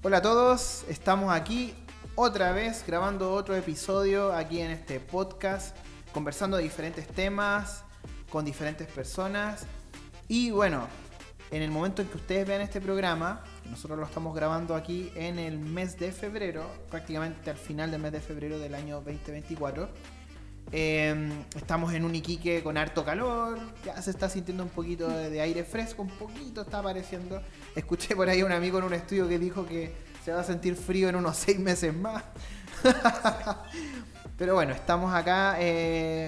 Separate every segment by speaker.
Speaker 1: Hola a todos, estamos aquí otra vez grabando otro episodio aquí en este podcast, conversando de diferentes temas con diferentes personas. Y bueno, en el momento en que ustedes vean este programa, nosotros lo estamos grabando aquí en el mes de febrero, prácticamente al final del mes de febrero del año 2024. Estamos en un Iquique con harto calor, ya se está sintiendo un poquito de aire fresco, un poquito está apareciendo. Escuché por ahí a un amigo en un estudio que dijo que se va a sentir frío en unos 6 meses más. Pero bueno, estamos acá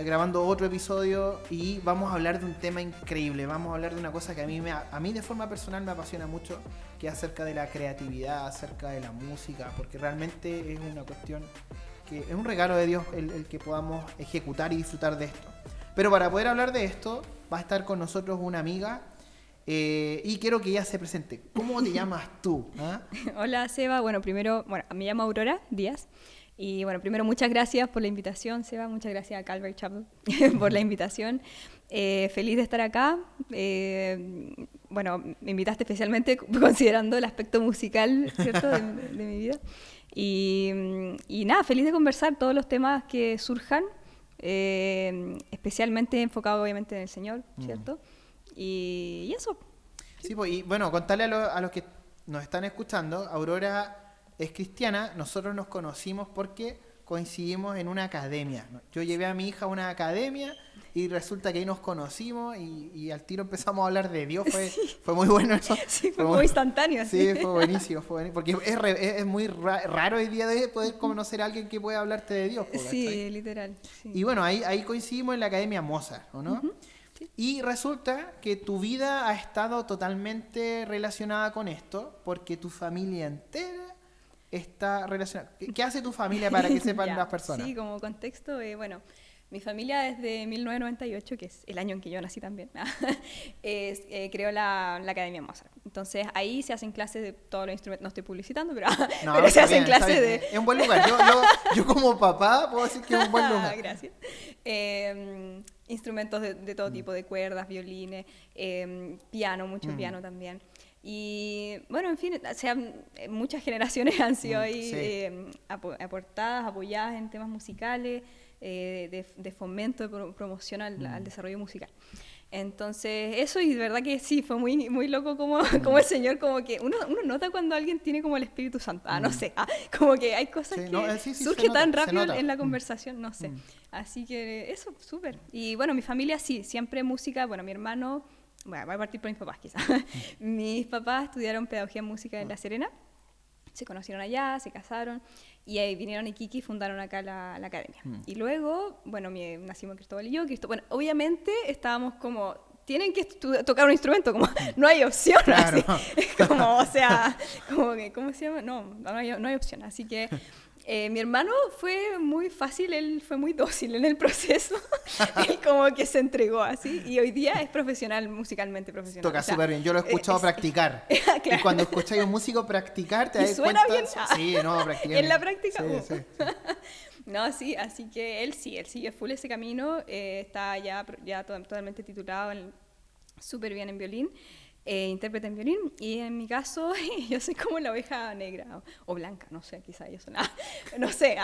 Speaker 1: grabando otro episodio y vamos a hablar de un tema increíble. Vamos a hablar de una cosa que a mí de forma personal me apasiona mucho, que es acerca de la creatividad, acerca de la música, porque realmente es una cuestión que es un regalo de Dios el que podamos ejecutar y disfrutar de esto. Pero para poder hablar de esto, va a estar con nosotros una amiga y quiero que ella se presente. ¿Cómo te llamas tú? ¿Ah?
Speaker 2: Hola, Seba. Bueno, primero, me llamo Aurora Díaz. Y bueno, primero, muchas gracias por la invitación, Seba. Muchas gracias a Calvary Chapel por la invitación. Feliz de estar acá. Bueno, me invitaste especialmente considerando el aspecto musical, ¿cierto?, de mi vida. Y nada, feliz de conversar todos los temas que surjan, especialmente enfocado obviamente en el Señor, ¿cierto? Y eso.
Speaker 1: Sí, pues, y bueno, contarle a los que nos están escuchando, Aurora es cristiana. Nosotros nos conocimos porque coincidimos en una academia. Yo llevé a mi hija a una academia y resulta que ahí nos conocimos y al tiro empezamos a hablar de Dios. Fue muy bueno eso.
Speaker 2: Sí, fue muy instantáneo.
Speaker 1: Sí, fue buenísimo. Porque es muy raro hoy día de poder conocer a alguien que pueda hablarte de Dios.
Speaker 2: Sí, literal. Sí.
Speaker 1: Y bueno, ahí coincidimos en la Academia Mozart, ¿o no?
Speaker 2: Uh-huh. Sí.
Speaker 1: Y resulta que tu vida ha estado totalmente relacionada con esto, porque tu familia entera está relacionada. ¿Qué hace tu familia para que sepan las personas?
Speaker 2: Sí, como contexto, bueno, mi familia desde 1998, que es el año en que yo nací también, creó la Academia Mozart. Entonces ahí se hacen clases de todos los instrumentos, no estoy publicitando, pero se hacen clases de...
Speaker 1: Es un buen lugar, yo como papá puedo decir que es un buen lugar.
Speaker 2: Gracias. Instrumentos de todo tipo, de cuerdas, violines, piano, mucho piano también. Y bueno, en fin, o sea, muchas generaciones han sido ahí aportadas, apoyadas en temas musicales, de fomento, de promoción al desarrollo musical. Entonces, eso, y de verdad que sí, fue muy, muy loco como el Señor, como que uno nota cuando alguien tiene como el Espíritu Santo, no sé, como que hay cosas que surge tan rápido en la conversación, no sé. Así que eso, súper. Y bueno, mi familia sí, siempre música, bueno, mi hermano... Bueno, voy a partir por mis papás, quizás. Mis papás estudiaron pedagogía en música en La Serena, se conocieron allá, se casaron, y ahí vinieron a Iquique y fundaron acá la academia. Y luego, bueno, nacimos Cristóbal y yo. Bueno, obviamente estábamos como... Tienen que tocar un instrumento, como no hay opción, claro. Así, como, o sea, como que, ¿cómo se llama? No hay opción, así que... mi hermano fue muy fácil, él fue muy dócil en el proceso, él como que se entregó así, y hoy día es profesional, musicalmente profesional.
Speaker 1: Toca súper bien, yo lo he escuchado practicar,
Speaker 2: claro.
Speaker 1: Y cuando escucháis a un músico practicar te das cuenta...
Speaker 2: ¿Suena bien?
Speaker 1: Sí, no, practicar.
Speaker 2: ¿En la práctica?
Speaker 1: Sí.
Speaker 2: No, sí, así que él sigue full ese camino, está ya totalmente titulado súper bien en violín. Intérprete en violín, y en mi caso yo soy como la oveja negra o blanca, no sé, quizá yo soy no sé,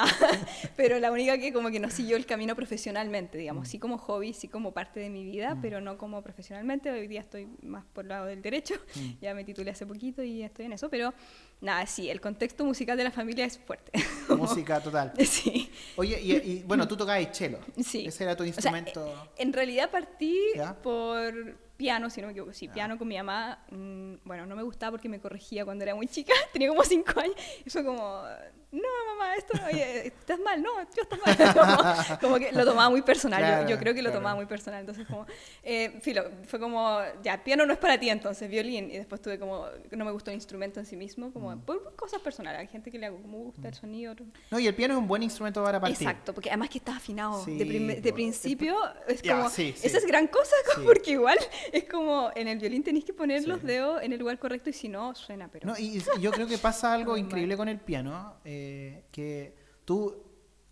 Speaker 2: pero la única que como que no siguió el camino profesionalmente, digamos, sí como hobby, sí como parte de mi vida, pero no como profesionalmente. Hoy día estoy más por el lado del derecho, ya me titulé hace poquito y estoy en eso, pero nada, sí, el contexto musical de la familia es fuerte.
Speaker 1: Música total.
Speaker 2: Sí.
Speaker 1: Oye, y bueno, tú tocabas cello.
Speaker 2: Sí.
Speaker 1: Ese era tu instrumento.
Speaker 2: O sea, en realidad partí por piano, si no me equivoco, sí, piano con mi mamá. Bueno, no me gustaba porque me corregía cuando era muy chica, tenía como 5 años, y fue como, no, mamá, esto, oye, estás mal, no, tú estás mal. Como que lo tomaba muy personal, claro, yo creo que lo tomaba muy personal, entonces como, fue como, ya, piano no es para ti, entonces, violín, y después tuve como, no me gustó el instrumento en sí mismo, como, por cosas personales, hay gente que le hago, como gusta el sonido.
Speaker 1: No, y el piano es un buen instrumento para partir.
Speaker 2: Exacto, porque además que está afinado,
Speaker 1: sí,
Speaker 2: de principio, es como,
Speaker 1: sí.
Speaker 2: Esa es gran cosa, porque igual es como, en el violín tenés que poner los dedos en el lugar correcto, y si no, suena, pero...
Speaker 1: No, y yo creo que pasa algo increíble con el piano, que tú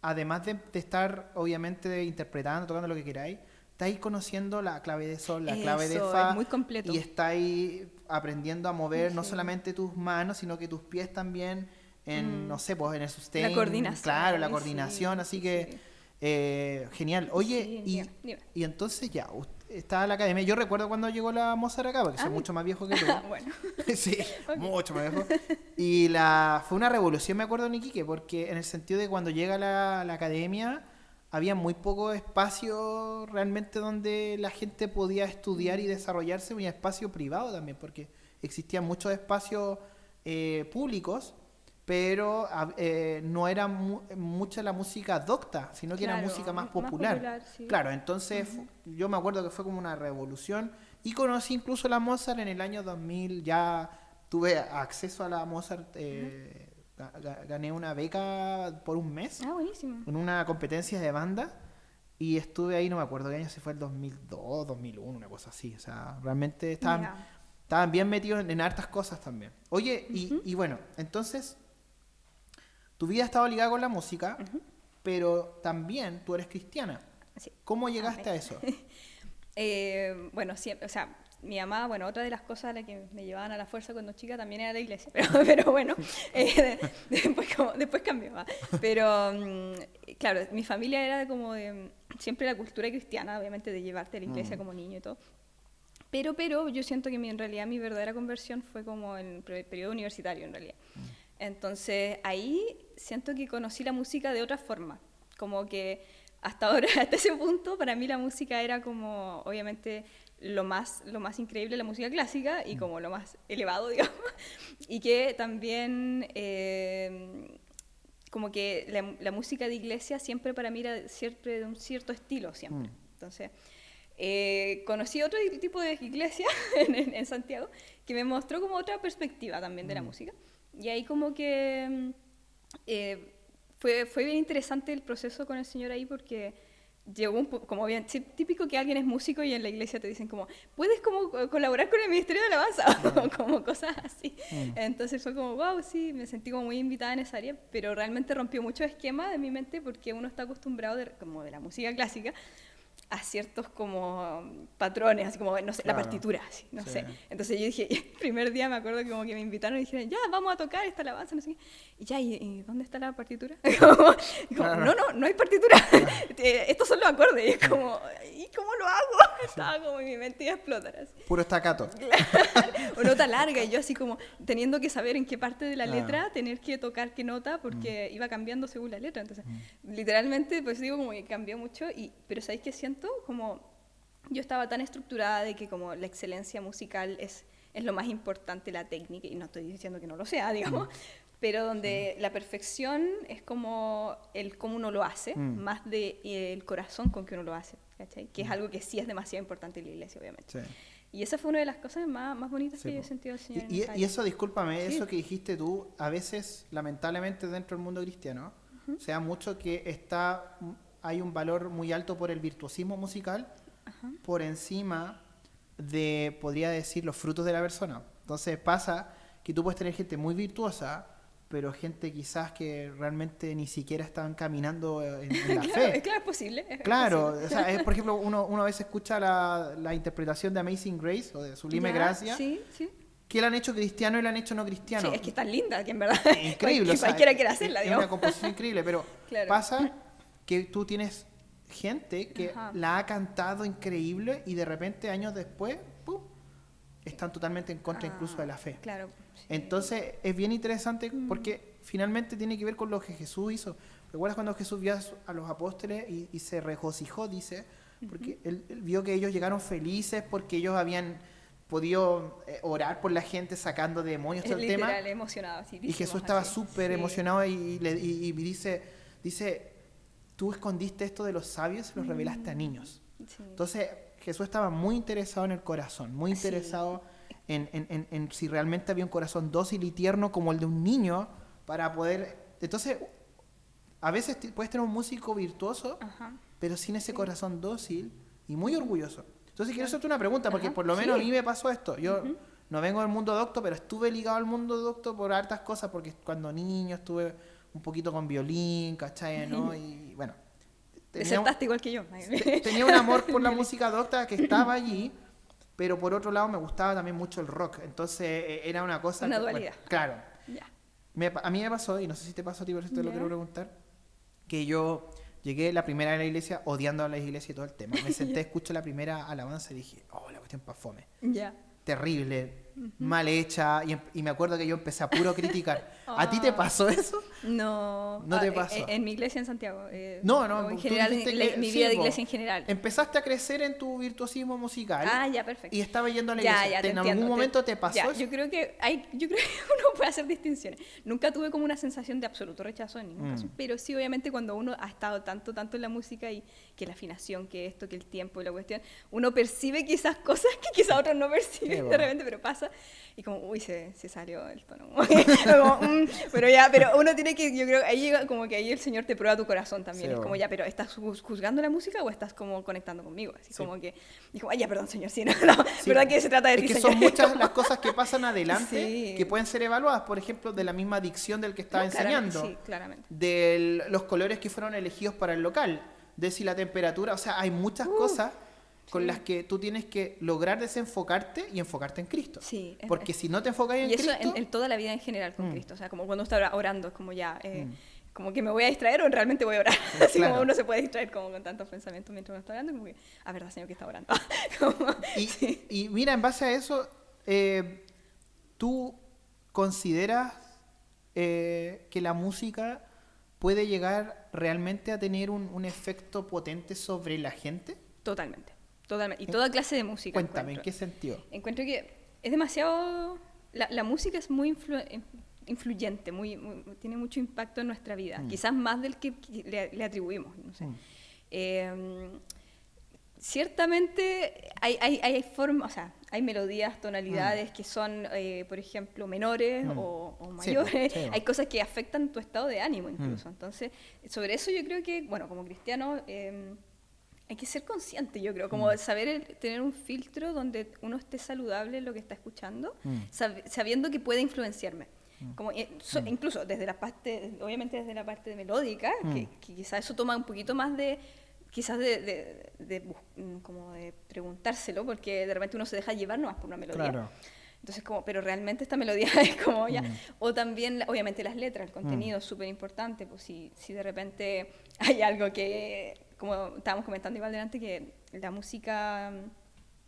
Speaker 1: además de estar, obviamente, interpretando, tocando lo que queráis, estáis conociendo la clave de sol, la clave de fa.
Speaker 2: Es muy completo.
Speaker 1: Y estáis aprendiendo a mover no solamente tus manos, sino que tus pies también en, no sé, pues en el sustain.
Speaker 2: La coordinación.
Speaker 1: Claro, la coordinación, así que genial. Oye,
Speaker 2: dime.
Speaker 1: y entonces ya, estaba la academia. Yo recuerdo cuando llegó la Mozart acá, porque soy mucho más viejo que tú.
Speaker 2: Bueno.
Speaker 1: Sí,
Speaker 2: Okay.
Speaker 1: mucho más viejo. Y fue una revolución, me acuerdo, en Iquique, porque en el sentido de cuando llega la academia, había muy poco espacio realmente donde la gente podía estudiar y desarrollarse, un espacio privado también, porque existían muchos espacios públicos, pero no era mucha la música docta, sino que era música más popular.
Speaker 2: Sí.
Speaker 1: Claro, entonces yo me acuerdo que fue como una revolución y conocí incluso la Mozart en el año 2000, ya tuve acceso a la Mozart, gané una beca por un mes
Speaker 2: Buenísimo.
Speaker 1: en una competencia de banda y estuve ahí, no me acuerdo qué año, si fue el 2002, 2001, una cosa así, o sea, realmente estaban bien metidos en hartas cosas también. Oye, y bueno, entonces tu vida estaba ligada con la música, pero también tú eres cristiana.
Speaker 2: Sí.
Speaker 1: ¿Cómo llegaste a eso?
Speaker 2: Bueno, siempre, o sea, mi mamá, bueno, otra de las cosas a las que me llevaban a la fuerza cuando chica también era la iglesia, pero bueno, después cambió. Pero claro, mi familia era como de siempre la cultura cristiana, obviamente de llevarte a la iglesia como niño y todo. Pero yo siento que en realidad mi verdadera conversión fue como en el periodo universitario en realidad. Entonces ahí siento que conocí la música de otra forma, como que hasta ahora, hasta ese punto, para mí la música era como, obviamente, lo más increíble, la música clásica, y como lo más elevado, digamos, y que también, como que la música de iglesia siempre para mí era siempre de un cierto estilo, siempre. Entonces, conocí otro tipo de iglesia en Santiago, que me mostró como otra perspectiva también de la música, y ahí como que... Fue bien interesante el proceso con el Señor ahí porque llegó como bien típico que alguien es músico y en la iglesia te dicen como puedes como colaborar con el ministerio de alabanza o como cosas así. Entonces fue como wow, sí, me sentí como muy invitada en esa área, pero realmente rompió muchos esquemas de mi mente porque uno está acostumbrado como de la música clásica a ciertos como patrones, así como, no sé, la partitura, así, no sé. Entonces yo dije, el primer día me acuerdo que como que me invitaron y dijeron, ya, vamos a tocar esta alabanza, no sé qué. Y ya, ¿y dónde está la partitura? No hay partitura. Estos son los acordes. Y es como, ¿y cómo lo hago? Estaba como en mi mente iba a explotar así.
Speaker 1: Puro staccato.
Speaker 2: O nota larga, y yo así como teniendo que saber en qué parte de la letra tener que tocar qué nota, porque iba cambiando según la letra. Entonces, literalmente, pues digo, como que cambió mucho, pero ¿sabéis qué siento? Como yo estaba tan estructurada de que como la excelencia musical es lo más importante, la técnica, y no estoy diciendo que no lo sea, digamos, pero donde la perfección es como el cómo uno lo hace, más de el corazón con que uno lo hace, ¿cachai? Que es algo que sí es demasiado importante en la iglesia, obviamente. Sí. Y esa fue una de las cosas más bonitas que yo he sentido al Señor.
Speaker 1: Y eso, discúlpame, eso que dijiste tú, a veces, lamentablemente, dentro del mundo cristiano, se da mucho que hay un valor muy alto por el virtuosismo musical, por encima de, podría decir, los frutos de la persona. Entonces pasa que tú puedes tener gente muy virtuosa, pero gente quizás que realmente ni siquiera están caminando en la fe.
Speaker 2: Claro, es posible.
Speaker 1: Claro, o sea, por ejemplo, uno a veces escucha la interpretación de Amazing Grace o de Sublime Gracia, que la han hecho cristiano y la han hecho no cristiano.
Speaker 2: Sí, es que es tan linda que en verdad
Speaker 1: increíble,
Speaker 2: cualquiera quiere hacerla.
Speaker 1: Es una composición increíble, pero pasa que tú tienes gente que la ha cantado increíble y de repente años después, ¡pum!, están totalmente en contra incluso de la fe.
Speaker 2: Claro. Sí.
Speaker 1: Entonces es bien interesante porque finalmente tiene que ver con lo que Jesús hizo. ¿Recuerdas cuando Jesús vio a los apóstoles y se regocijó, dice? Porque él vio que ellos llegaron felices porque ellos habían podido orar por la gente sacando demonios, todo el tema.
Speaker 2: Emocionado,
Speaker 1: y Jesús estaba súper emocionado y dice, tú escondiste esto de los sabios y los revelaste a niños. Sí. Entonces Jesús estaba muy interesado en el corazón, muy interesado en si realmente había un corazón dócil y tierno como el de un niño para poder... Entonces, a veces puedes tener un músico virtuoso, pero sin ese corazón dócil y muy orgulloso. Entonces quiero hacerte una pregunta, porque por lo menos a mí me pasó esto. Yo no vengo del mundo docto, pero estuve ligado al mundo docto por hartas cosas, porque cuando niño estuve un poquito con violín, ¿cachai? ¿No? Y bueno,
Speaker 2: desertaste igual que yo.
Speaker 1: Tenía un amor por la música docta que estaba allí, pero por otro lado me gustaba también mucho el rock. Entonces era una cosa...
Speaker 2: Una dualidad.
Speaker 1: Bueno, claro.
Speaker 2: Ya.
Speaker 1: A mí me pasó, y no sé si te pasó a ti, pero esto lo
Speaker 2: Ya.
Speaker 1: quiero preguntar, que yo llegué la primera a la iglesia odiando a la iglesia y todo el tema. Me senté, escuché la primera alabanza y dije, oh, la cuestión pa' fome.
Speaker 2: Ya.
Speaker 1: Terrible, mal hecha, y me acuerdo que yo empecé a puro criticar. ¿A ti te pasó eso?
Speaker 2: No.
Speaker 1: ¿No te pasó?
Speaker 2: En mi iglesia en Santiago.
Speaker 1: No,
Speaker 2: o en
Speaker 1: tú
Speaker 2: general,
Speaker 1: dijiste que-
Speaker 2: mi
Speaker 1: sí,
Speaker 2: vida de
Speaker 1: po.
Speaker 2: iglesia en general.
Speaker 1: Empezaste a crecer en tu virtuosismo musical
Speaker 2: Ah, ya, perfecto.
Speaker 1: y estaba yendo a la
Speaker 2: Ya,
Speaker 1: iglesia.
Speaker 2: ya, te
Speaker 1: ¿En
Speaker 2: entiendo,
Speaker 1: algún momento te pasó
Speaker 2: ya,
Speaker 1: eso?
Speaker 2: yo creo que uno puede hacer distinciones. Nunca tuve como una sensación de absoluto rechazo en ningún caso, pero sí, obviamente, cuando uno ha estado tanto en la música y que la afinación, que esto, que el tiempo y la cuestión, uno percibe quizás cosas que quizás otros no perciben
Speaker 1: Sí,
Speaker 2: de
Speaker 1: bueno.
Speaker 2: repente, pero pasa y como, uy, se salió el tono. Pero uno tiene que, yo creo, ahí llega como que ahí el Señor te prueba tu corazón también.
Speaker 1: Sí,
Speaker 2: Es como,
Speaker 1: bueno.
Speaker 2: ya, pero ¿estás juzgando la música o estás como conectando conmigo? Así
Speaker 1: Sí.
Speaker 2: como que, y como, ay, ya, perdón, Señor, sí, no,
Speaker 1: Sí,
Speaker 2: ¿verdad que se trata de
Speaker 1: es
Speaker 2: ti,
Speaker 1: que
Speaker 2: Señor?
Speaker 1: son muchas las cosas que pasan adelante
Speaker 2: Sí.
Speaker 1: que pueden ser evaluadas, por ejemplo, de la misma dicción del que estaba
Speaker 2: No, claramente,
Speaker 1: enseñando,
Speaker 2: sí, claramente.
Speaker 1: de los colores que fueron elegidos para el local, de si la temperatura, o sea, hay muchas cosas con
Speaker 2: sí.
Speaker 1: las que tú tienes que lograr desenfocarte y enfocarte en Cristo.
Speaker 2: Sí,
Speaker 1: Porque si no te enfocas en
Speaker 2: y eso
Speaker 1: Cristo,
Speaker 2: en toda la vida en general con Cristo. O sea, como cuando está orando, es como ya, como que me voy a distraer o realmente voy a orar. Así
Speaker 1: Claro.
Speaker 2: como uno se puede distraer como con tantos pensamientos mientras uno está orando, como que, verdad, Señor, que está orando. Como,
Speaker 1: y,
Speaker 2: sí.
Speaker 1: y mira, en base a eso, ¿tú consideras que la música puede llegar realmente a tener un efecto potente sobre la gente?
Speaker 2: Totalmente, totalmente. Y toda clase de música.
Speaker 1: Cuéntame, ¿en
Speaker 2: encuentro.
Speaker 1: qué sentido?
Speaker 2: Encuentro que es demasiado... La música es muy influyente, tiene mucho impacto en nuestra vida, quizás más del que le atribuimos, no sé. Ciertamente hay formas, o sea, hay melodías, tonalidades que son, por ejemplo, menores o
Speaker 1: Sí,
Speaker 2: mayores.
Speaker 1: sí.
Speaker 2: Hay cosas que afectan tu estado de ánimo incluso. Entonces, sobre eso yo creo que, bueno, como cristiano... hay que ser consciente, yo creo, como saber tener un filtro donde uno esté saludable en lo que está escuchando, sabiendo que puede influenciarme. Como, incluso desde la parte, obviamente desde la parte de melódica, que quizás eso toma un poquito más de, quizás como de preguntárselo, porque de repente uno se deja llevar nomás por una melodía.
Speaker 1: Claro.
Speaker 2: Entonces, pero realmente esta melodía es como ya. O también, obviamente, las letras, el contenido es súper importante. Pues si de repente hay algo que, como estábamos comentando igual delante, que la música,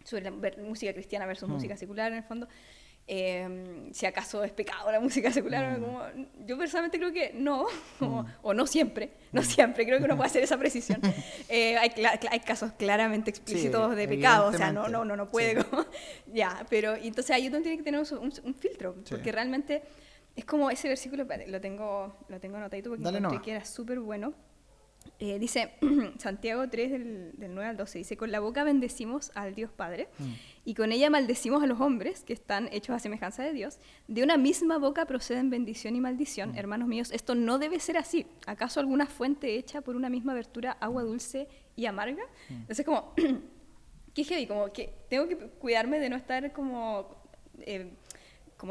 Speaker 2: sobre la música cristiana versus música secular, en el fondo, si acaso es pecado la música secular, como, yo personalmente creo que no, o no siempre, creo que uno puede hacer esa precisión. Hay casos claramente explícitos de pecado, o sea, no puede,
Speaker 1: Sí.
Speaker 2: como, ya, pero entonces ahí uno tiene que tener un filtro,
Speaker 1: Sí.
Speaker 2: porque realmente es como ese versículo, lo tengo anotadito porque
Speaker 1: Dale
Speaker 2: encontré
Speaker 1: nomás.
Speaker 2: que era súper bueno. Dice Santiago 3 del 9 al 12, dice, con la boca bendecimos al Dios Padre y con ella maldecimos a los hombres que están hechos a semejanza de Dios. De una misma boca proceden bendición y maldición. Hermanos míos, esto no debe ser así. ¿Acaso alguna fuente hecha por una misma abertura agua dulce y amarga? Entonces como, qué heavy, como que tengo que cuidarme de no estar como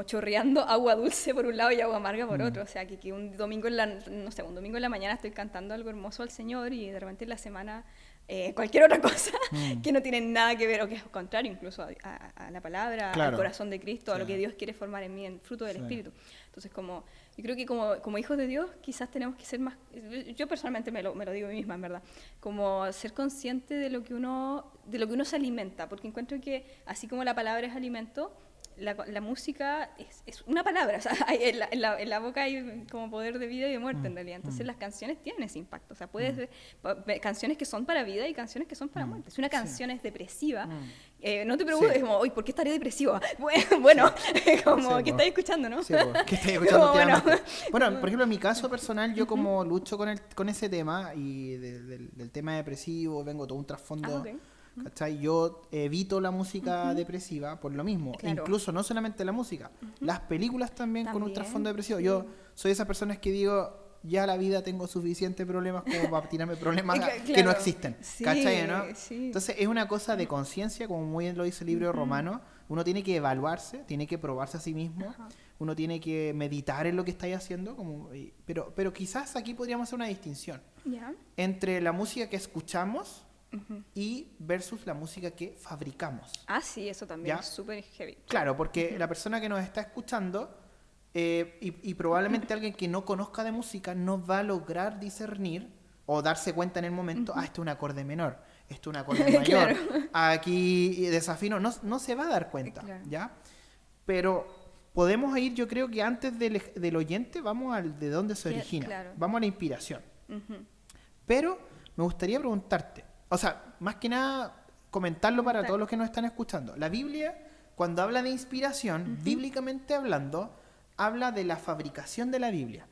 Speaker 2: chorreando agua dulce por un lado y agua amarga por otro. O sea, que un domingo en la mañana estoy cantando algo hermoso al Señor y de repente en la semana cualquier otra cosa que no tiene nada que ver, o que es contrario incluso a la palabra,
Speaker 1: Claro.
Speaker 2: al corazón de Cristo, a lo
Speaker 1: Sí.
Speaker 2: que Dios quiere formar en mí, en fruto del
Speaker 1: Sí.
Speaker 2: Espíritu. Entonces, yo creo que como hijos de Dios quizás tenemos que ser más, yo personalmente me lo digo a mí misma, en verdad, como ser consciente de lo que uno se alimenta, porque encuentro que así como la palabra es alimento, la música es una palabra, o sea, en la boca hay como poder de vida y de muerte en realidad. Entonces las canciones tienen ese impacto. O sea, puedes ver canciones que son para vida y canciones que son para muerte. Si una canción es depresiva, no te preguntes
Speaker 1: Sí.
Speaker 2: como, uy, ¿por qué estaré depresivo? Bueno, como
Speaker 1: Sí,
Speaker 2: que
Speaker 1: po.
Speaker 2: estás escuchando, ¿no?
Speaker 1: Sí, pues, ¿qué estáis escuchando
Speaker 2: Como,
Speaker 1: últimamente? Bueno, por ejemplo, en mi caso personal, yo como lucho con ese tema y del tema depresivo, vengo todo un trasfondo,
Speaker 2: ok.
Speaker 1: ¿cachai? Yo evito la música depresiva por lo mismo.
Speaker 2: Claro.
Speaker 1: Incluso no solamente la música, las películas también con un
Speaker 2: También,
Speaker 1: trasfondo depresivo.
Speaker 2: sí.
Speaker 1: Yo soy de esas personas que digo, ya la vida tengo suficientes problemas como para tirarme problemas
Speaker 2: Claro.
Speaker 1: que no existen.
Speaker 2: Sí,
Speaker 1: ¿Cachai, no?
Speaker 2: sí.
Speaker 1: Entonces es una cosa de conciencia, como muy bien lo dice el libro de Romano. Uno tiene que evaluarse, tiene que probarse a sí mismo.
Speaker 2: Ajá.
Speaker 1: Uno tiene que meditar en lo que estáis haciendo. Pero quizás aquí podríamos hacer una distinción
Speaker 2: Ya.
Speaker 1: entre la música que escuchamos y versus la música que fabricamos.
Speaker 2: Ah, sí, eso también
Speaker 1: ¿Ya?
Speaker 2: es súper heavy.
Speaker 1: Claro, porque la persona que nos está escuchando y probablemente alguien que no conozca de música no va a lograr discernir o darse cuenta en el momento, esto es un acorde menor, esto es un acorde mayor,
Speaker 2: Claro.
Speaker 1: aquí desafino, no se va a dar cuenta,
Speaker 2: Claro.
Speaker 1: ¿ya? Pero podemos ir, yo creo que antes del oyente, vamos al de dónde se origina,
Speaker 2: Claro.
Speaker 1: vamos a la inspiración.
Speaker 2: Ujú.
Speaker 1: Pero me gustaría preguntarte, o sea, más que nada comentarlo para
Speaker 2: Claro.
Speaker 1: todos los que nos están escuchando. La Biblia, cuando habla de inspiración, bíblicamente hablando, habla de la fabricación de la Biblia.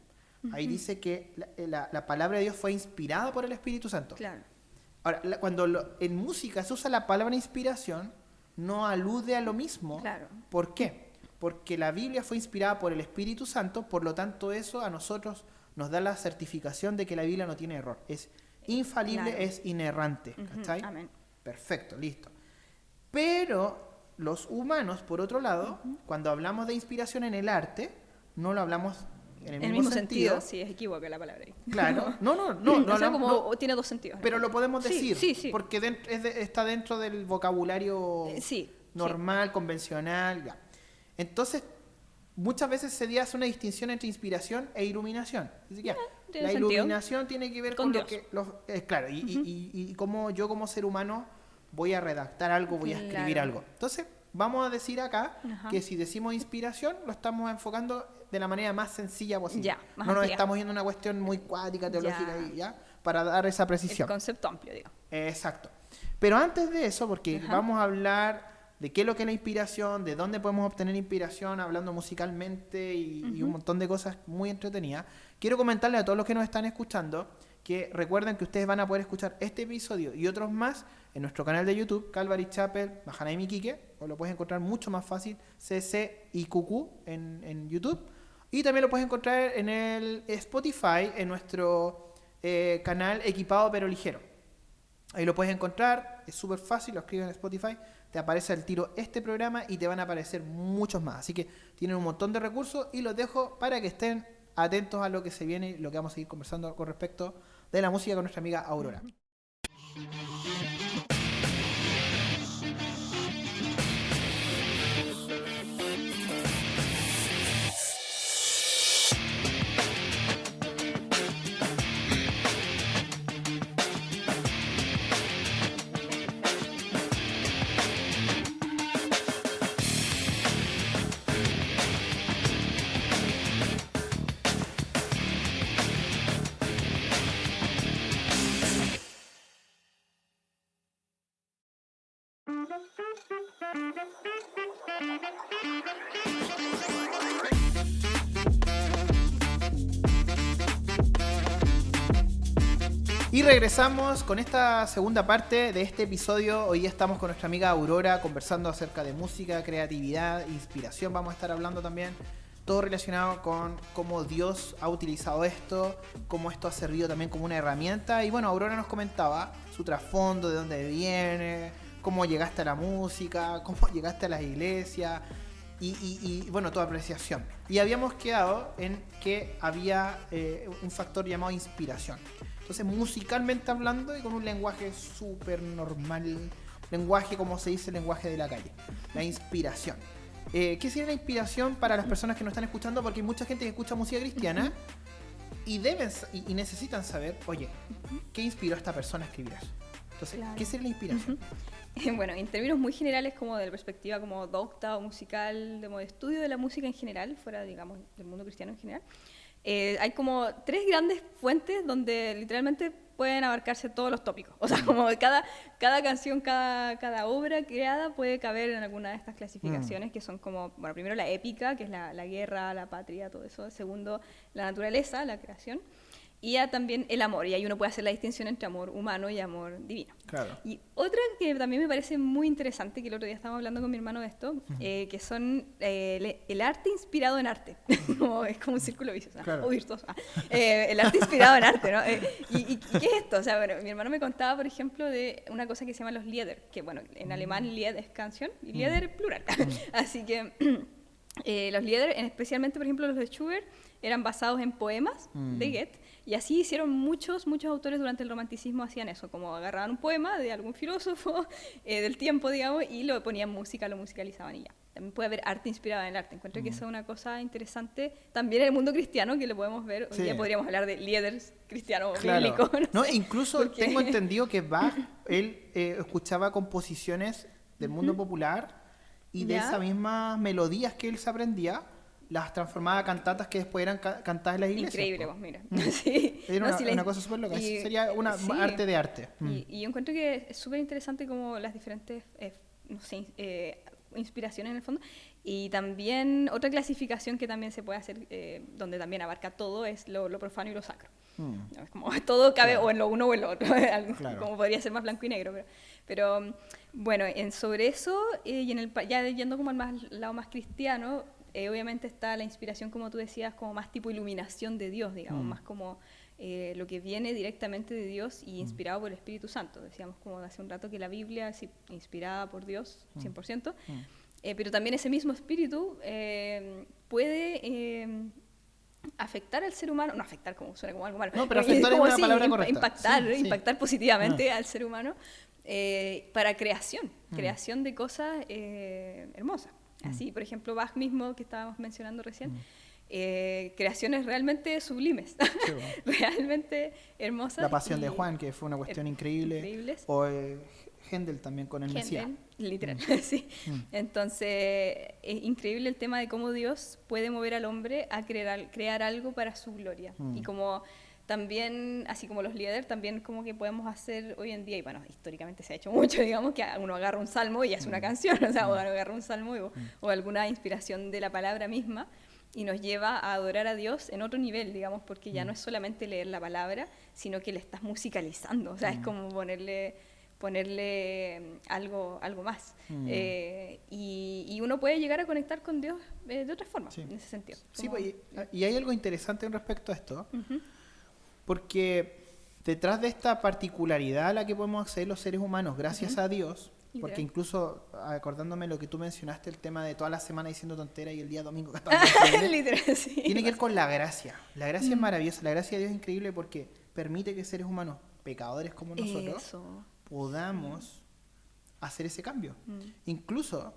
Speaker 1: Ahí dice que la palabra de Dios fue inspirada por el Espíritu Santo.
Speaker 2: Claro.
Speaker 1: Ahora, cuando en música se usa la palabra inspiración, no alude a lo mismo.
Speaker 2: Claro.
Speaker 1: ¿Por qué? Porque la Biblia fue inspirada por el Espíritu Santo, por lo tanto eso a nosotros nos da la certificación de que la Biblia no tiene error. Es infalible,
Speaker 2: Claro.
Speaker 1: es inerrante.
Speaker 2: Ujú.
Speaker 1: ¿Cachai?
Speaker 2: Amén.
Speaker 1: Perfecto, listo. Pero los humanos, por otro lado, cuando hablamos de inspiración en el arte, no lo hablamos en el mismo sentido.
Speaker 2: Sí, es equívoca la palabra ahí.
Speaker 1: Claro, no
Speaker 2: O sea,
Speaker 1: hablamos-
Speaker 2: como
Speaker 1: no,
Speaker 2: tiene dos sentidos.
Speaker 1: pero lo podemos
Speaker 2: Sí,
Speaker 1: decir,
Speaker 2: sí, sí.
Speaker 1: porque está dentro del vocabulario
Speaker 2: Sí.
Speaker 1: normal, convencional, ya. Entonces, muchas veces se hace una distinción entre inspiración e iluminación. Así que,
Speaker 2: tiene
Speaker 1: la
Speaker 2: sentido.
Speaker 1: iluminación tiene que ver
Speaker 2: Con
Speaker 1: con lo
Speaker 2: Dios.
Speaker 1: que... claro, y cómo yo como ser humano voy a redactar algo, voy a escribir
Speaker 2: Claro.
Speaker 1: algo. Entonces, vamos a decir acá
Speaker 2: Ajá.
Speaker 1: que si decimos inspiración, lo estamos enfocando de la manera más sencilla posible.
Speaker 2: Ya, más
Speaker 1: no nos
Speaker 2: amplia.
Speaker 1: estamos yendo a una cuestión muy cuática, teológica,
Speaker 2: Ya.
Speaker 1: y ya, para dar esa
Speaker 2: El
Speaker 1: precisión.
Speaker 2: concepto amplio, digo.
Speaker 1: Exacto. Pero antes de eso, porque
Speaker 2: Ajá.
Speaker 1: vamos a hablar de qué es lo que es la inspiración, de dónde podemos obtener inspiración, hablando musicalmente y un montón de cosas muy entretenidas, quiero comentarles a todos los que nos están escuchando que recuerden que ustedes van a poder escuchar este episodio y otros más en nuestro canal de YouTube, Calvary Chapel, Mahanaim Iquique, o lo puedes encontrar mucho más fácil, CCIQQ en YouTube. Y también lo puedes encontrar en el Spotify, en nuestro canal Equipado pero Ligero. Ahí lo puedes encontrar, es súper fácil, lo escribes en Spotify, te aparece al tiro este programa y te van a aparecer muchos más. Así que tienen un montón de recursos y los dejo para que estén atentos a lo que se viene y lo que vamos a seguir conversando con respecto de la música con nuestra amiga Aurora. Y regresamos con esta segunda parte de este episodio. Hoy día estamos con nuestra amiga Aurora conversando acerca de música, creatividad, inspiración. Vamos a estar hablando también todo relacionado con cómo Dios ha utilizado esto, cómo esto ha servido también como una herramienta. Y bueno, Aurora nos comentaba su trasfondo, de dónde viene, cómo llegaste a la música, cómo llegaste a las iglesias y bueno, toda apreciación. Y habíamos quedado en que había un factor llamado inspiración. Entonces, musicalmente hablando y con un lenguaje súper normal, lenguaje como se dice, lenguaje de la calle, la inspiración. ¿Qué sería la inspiración para las personas que nos están escuchando? Porque hay mucha gente que escucha música cristiana y necesitan saber, oye, ¿qué inspiró a esta persona a escribir eso? Entonces,
Speaker 2: Claro.
Speaker 1: ¿qué sería la inspiración?
Speaker 2: Bueno, en términos muy generales, como de la perspectiva como docta o musical, de estudio de la música en general, fuera, digamos, del mundo cristiano en general, hay como tres grandes fuentes donde literalmente pueden abarcarse todos los tópicos. O sea, como cada canción, cada obra creada puede caber en alguna de estas clasificaciones que son como, bueno, primero la épica, que es la guerra, la patria, todo eso. Segundo, la naturaleza, la creación. y ya también el amor, y ahí uno puede hacer la distinción entre amor humano y amor divino.
Speaker 1: Claro.
Speaker 2: Y otra que también me parece muy interesante, que el otro día estábamos hablando con mi hermano de esto, que son el arte inspirado en arte. Es como un círculo vicioso,
Speaker 1: claro.
Speaker 2: o virtuoso. El arte inspirado en arte, ¿no? ¿Y qué es esto? O sea, bueno, mi hermano me contaba, por ejemplo, de una cosa que se llama los Lieder, que bueno, en alemán Lied es canción, y Lieder es plural. Así que los Lieder, especialmente, por ejemplo, los de Schubert, eran basados en poemas de Goethe, y así hicieron muchos autores durante el romanticismo, hacían eso, como agarraban un poema de algún filósofo del tiempo, digamos, y lo ponían música, lo musicalizaban y ya. También puede haber arte inspirado en el arte. Encuentro que eso es una cosa interesante también en el mundo cristiano, que lo podemos ver. Hoy día podríamos hablar de Lieders cristianos bíblicos.
Speaker 1: No, incluso porque tengo entendido que Bach, él escuchaba composiciones del mundo popular y de esas mismas melodías que él se aprendía, las transformaba a cantatas que después eran cantadas en las iglesias.
Speaker 2: Increíble, pues mira. Sí.
Speaker 1: Era una cosa súper loca. Sería una arte de arte.
Speaker 2: Y yo encuentro que es súper interesante como las diferentes inspiraciones en el fondo. Y también otra clasificación que también se puede hacer, donde también abarca todo, es lo profano y lo sacro. Es como todo cabe o en lo uno o en lo otro, como podría ser más blanco y negro. Pero bueno, sobre eso, y ya yendo como al lado más cristiano, obviamente está la inspiración, como tú decías, como más tipo iluminación de Dios, digamos, más como lo que viene directamente de Dios y inspirado por el Espíritu Santo. Decíamos como hace un rato que la Biblia es inspirada por Dios 100%, pero también ese mismo Espíritu puede afectar al ser humano, no afectar como suena como algo malo,
Speaker 1: no, pero afectar es una palabra correcta.
Speaker 2: Impactar positivamente al ser humano para creación de cosas hermosas. Así, por ejemplo, Bach mismo, que estábamos mencionando recién, creaciones realmente sublimes, realmente hermosas.
Speaker 1: La Pasión de Juan, que fue una cuestión increíble. O Händel también con el Mesías.
Speaker 2: Literal, sí. Entonces, es increíble el tema de cómo Dios puede mover al hombre a crear algo para su gloria. Y como también, así como los líderes, también como que podemos hacer hoy en día, y bueno, históricamente se ha hecho mucho, digamos, que uno agarra un salmo y hace una canción, o sea, o agarra un salmo o alguna inspiración de la palabra misma, y nos lleva a adorar a Dios en otro nivel, digamos, porque ya no es solamente leer la palabra, sino que le estás musicalizando, o sea, es como ponerle algo más. Y uno puede llegar a conectar con Dios de otra forma, en ese sentido.
Speaker 1: Sí, y hay algo interesante en respecto a esto, porque detrás de esta particularidad a la que podemos acceder los seres humanos, gracias a Dios, porque incluso acordándome lo que tú mencionaste, el tema de toda la semana diciendo tonteras y el día domingo tiene que ver con la gracia. La gracia es maravillosa, la gracia de Dios es increíble porque permite que seres humanos, pecadores como nosotros, podamos hacer ese cambio. Incluso,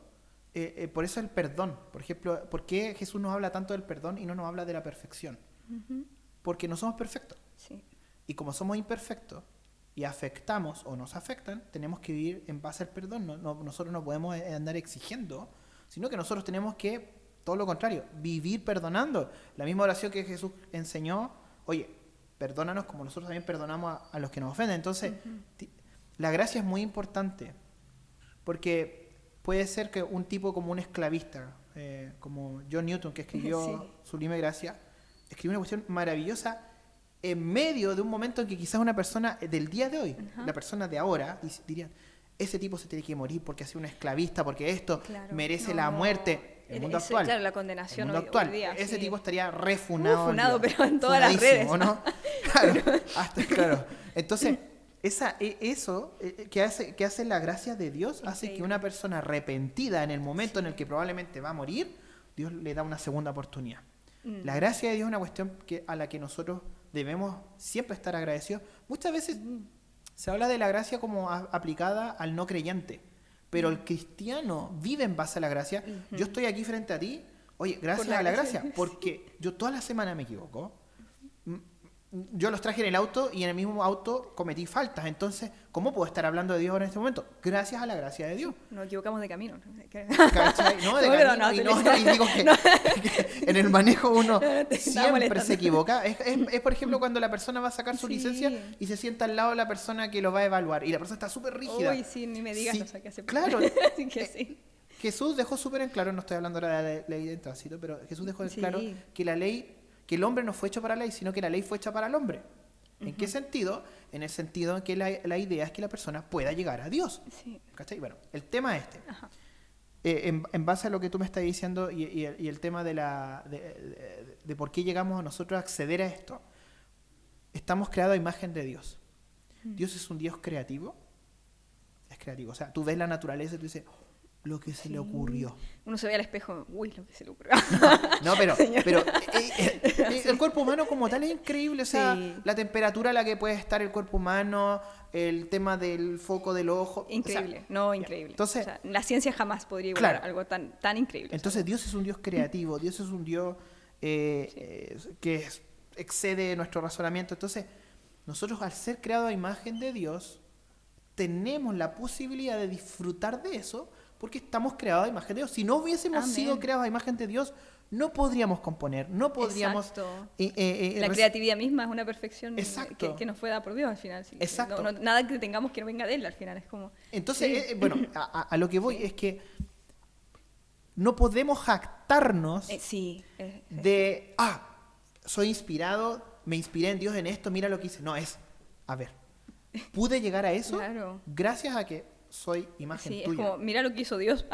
Speaker 1: por eso el perdón. Por ejemplo, ¿por qué Jesús nos habla tanto del perdón y no nos habla de la perfección? Porque no somos perfectos.
Speaker 2: Sí.
Speaker 1: Y como somos imperfectos y afectamos o nos afectan, tenemos que vivir en base al perdón. Nosotros no podemos andar exigiendo, sino que nosotros tenemos que, todo lo contrario, vivir perdonando. La misma oración que Jesús enseñó, oye, perdónanos como nosotros también perdonamos a los que nos ofenden. Entonces, la gracia es muy importante, porque puede ser que un tipo como un esclavista, como John Newton, que escribió Sublime Gracia, escribió una cuestión maravillosa en medio de un momento en que quizás una persona del día de hoy, la persona de ahora, diría, ese tipo se tiene que morir porque ha sido un esclavista, porque esto merece la muerte. El mundo actual.
Speaker 2: Claro, la condenación
Speaker 1: hoy día. Ese tipo estaría refunado.
Speaker 2: Pero en todas las redes.
Speaker 1: ¿No? Claro. Entonces, eso que hace la gracia de Dios hace que una persona arrepentida en el momento en el que probablemente va a morir, Dios le da una segunda oportunidad. La gracia de Dios es una cuestión a la que nosotros debemos siempre estar agradecidos. Muchas veces se habla de la gracia como aplicada al no creyente, pero el cristiano vive en base a la gracia. Yo estoy aquí frente a ti, oye, gracias a la gracia, porque yo toda la semana me equivoco. Yo los traje en el auto y en el mismo auto cometí faltas. Entonces, ¿cómo puedo estar hablando de Dios ahora en este momento? Gracias a la gracia de Dios.
Speaker 2: Nos equivocamos de camino.
Speaker 1: ¿Cachai? No, de camino. Y digo que en el manejo uno siempre se equivoca. Es, por ejemplo, cuando la persona va a sacar su licencia y se sienta al lado de la persona que lo va a evaluar. Y la persona está súper rígida.
Speaker 2: Uy, sí, ni me digas, no sé qué hacer.
Speaker 1: Claro.
Speaker 2: Así que sí.
Speaker 1: Jesús dejó súper en claro, no estoy hablando ahora de la ley de tránsito, pero Jesús dejó en claro que la ley, que el hombre no fue hecho para la ley, sino que la ley fue hecha para el hombre. ¿En qué sentido? En el sentido en que la idea es que la persona pueda llegar a Dios.
Speaker 2: Sí.
Speaker 1: ¿Cachai? Bueno, el tema es este.
Speaker 2: Ajá.
Speaker 1: En base a lo que tú me estás diciendo y el tema de por qué llegamos a nosotros a acceder a esto, estamos creados a imagen de Dios. Dios es un Dios creativo. Es creativo. O sea, tú ves la naturaleza y tú dices, lo que se le ocurrió.
Speaker 2: Uno se ve al espejo, uy, lo que se le ocurrió.
Speaker 1: No, pero el cuerpo humano como tal es increíble. O sea, la temperatura a la que puede estar el cuerpo humano, el tema del foco del ojo.
Speaker 2: Increíble,
Speaker 1: o sea,
Speaker 2: increíble.
Speaker 1: Entonces,
Speaker 2: o sea, la ciencia jamás podría igualar algo tan increíble.
Speaker 1: Entonces Dios es un Dios creativo, Dios es un Dios que excede nuestro razonamiento. Entonces, nosotros al ser creados a imagen de Dios, tenemos la posibilidad de disfrutar de eso porque estamos creados a imagen de Dios. Si no hubiésemos sido creados a imagen de Dios, no podríamos componer, no podríamos...
Speaker 2: la creatividad misma es una perfección que nos fue dada por Dios al final. Sí.
Speaker 1: Exacto.
Speaker 2: Nada que tengamos que no venga de Él al final, es como...
Speaker 1: Entonces, bueno, a lo que voy es que no podemos jactarnos de, soy inspirado, me inspiré en Dios en esto, mira lo que hice. No, a ver, pude llegar a eso gracias a que soy imagen tuya.
Speaker 2: Es como, mira lo que hizo Dios,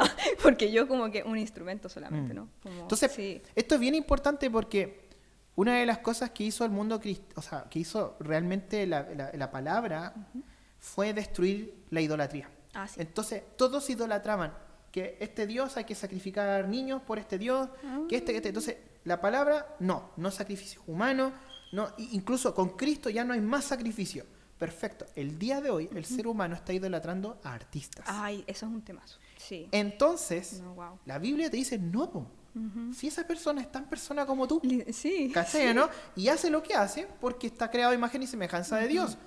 Speaker 2: porque yo como que un instrumento solamente, ¿no? Como,
Speaker 1: entonces, esto es bien importante porque una de las cosas que hizo el mundo, o sea, que hizo realmente la palabra, fue destruir la idolatría. Entonces, todos idolatraban que este Dios hay que sacrificar niños por este Dios, que este. Entonces, la palabra, no sacrificios humanos, no, incluso con Cristo ya no hay más sacrificio. Perfecto. El día de hoy, el ser humano está idolatrando a artistas.
Speaker 2: Ay, eso es un temazo. Sí.
Speaker 1: Entonces, la Biblia te dice, no, si esa persona es tan persona como tú, ¿cachai, no? Y hace lo que hace porque está creado a imagen y semejanza de Dios.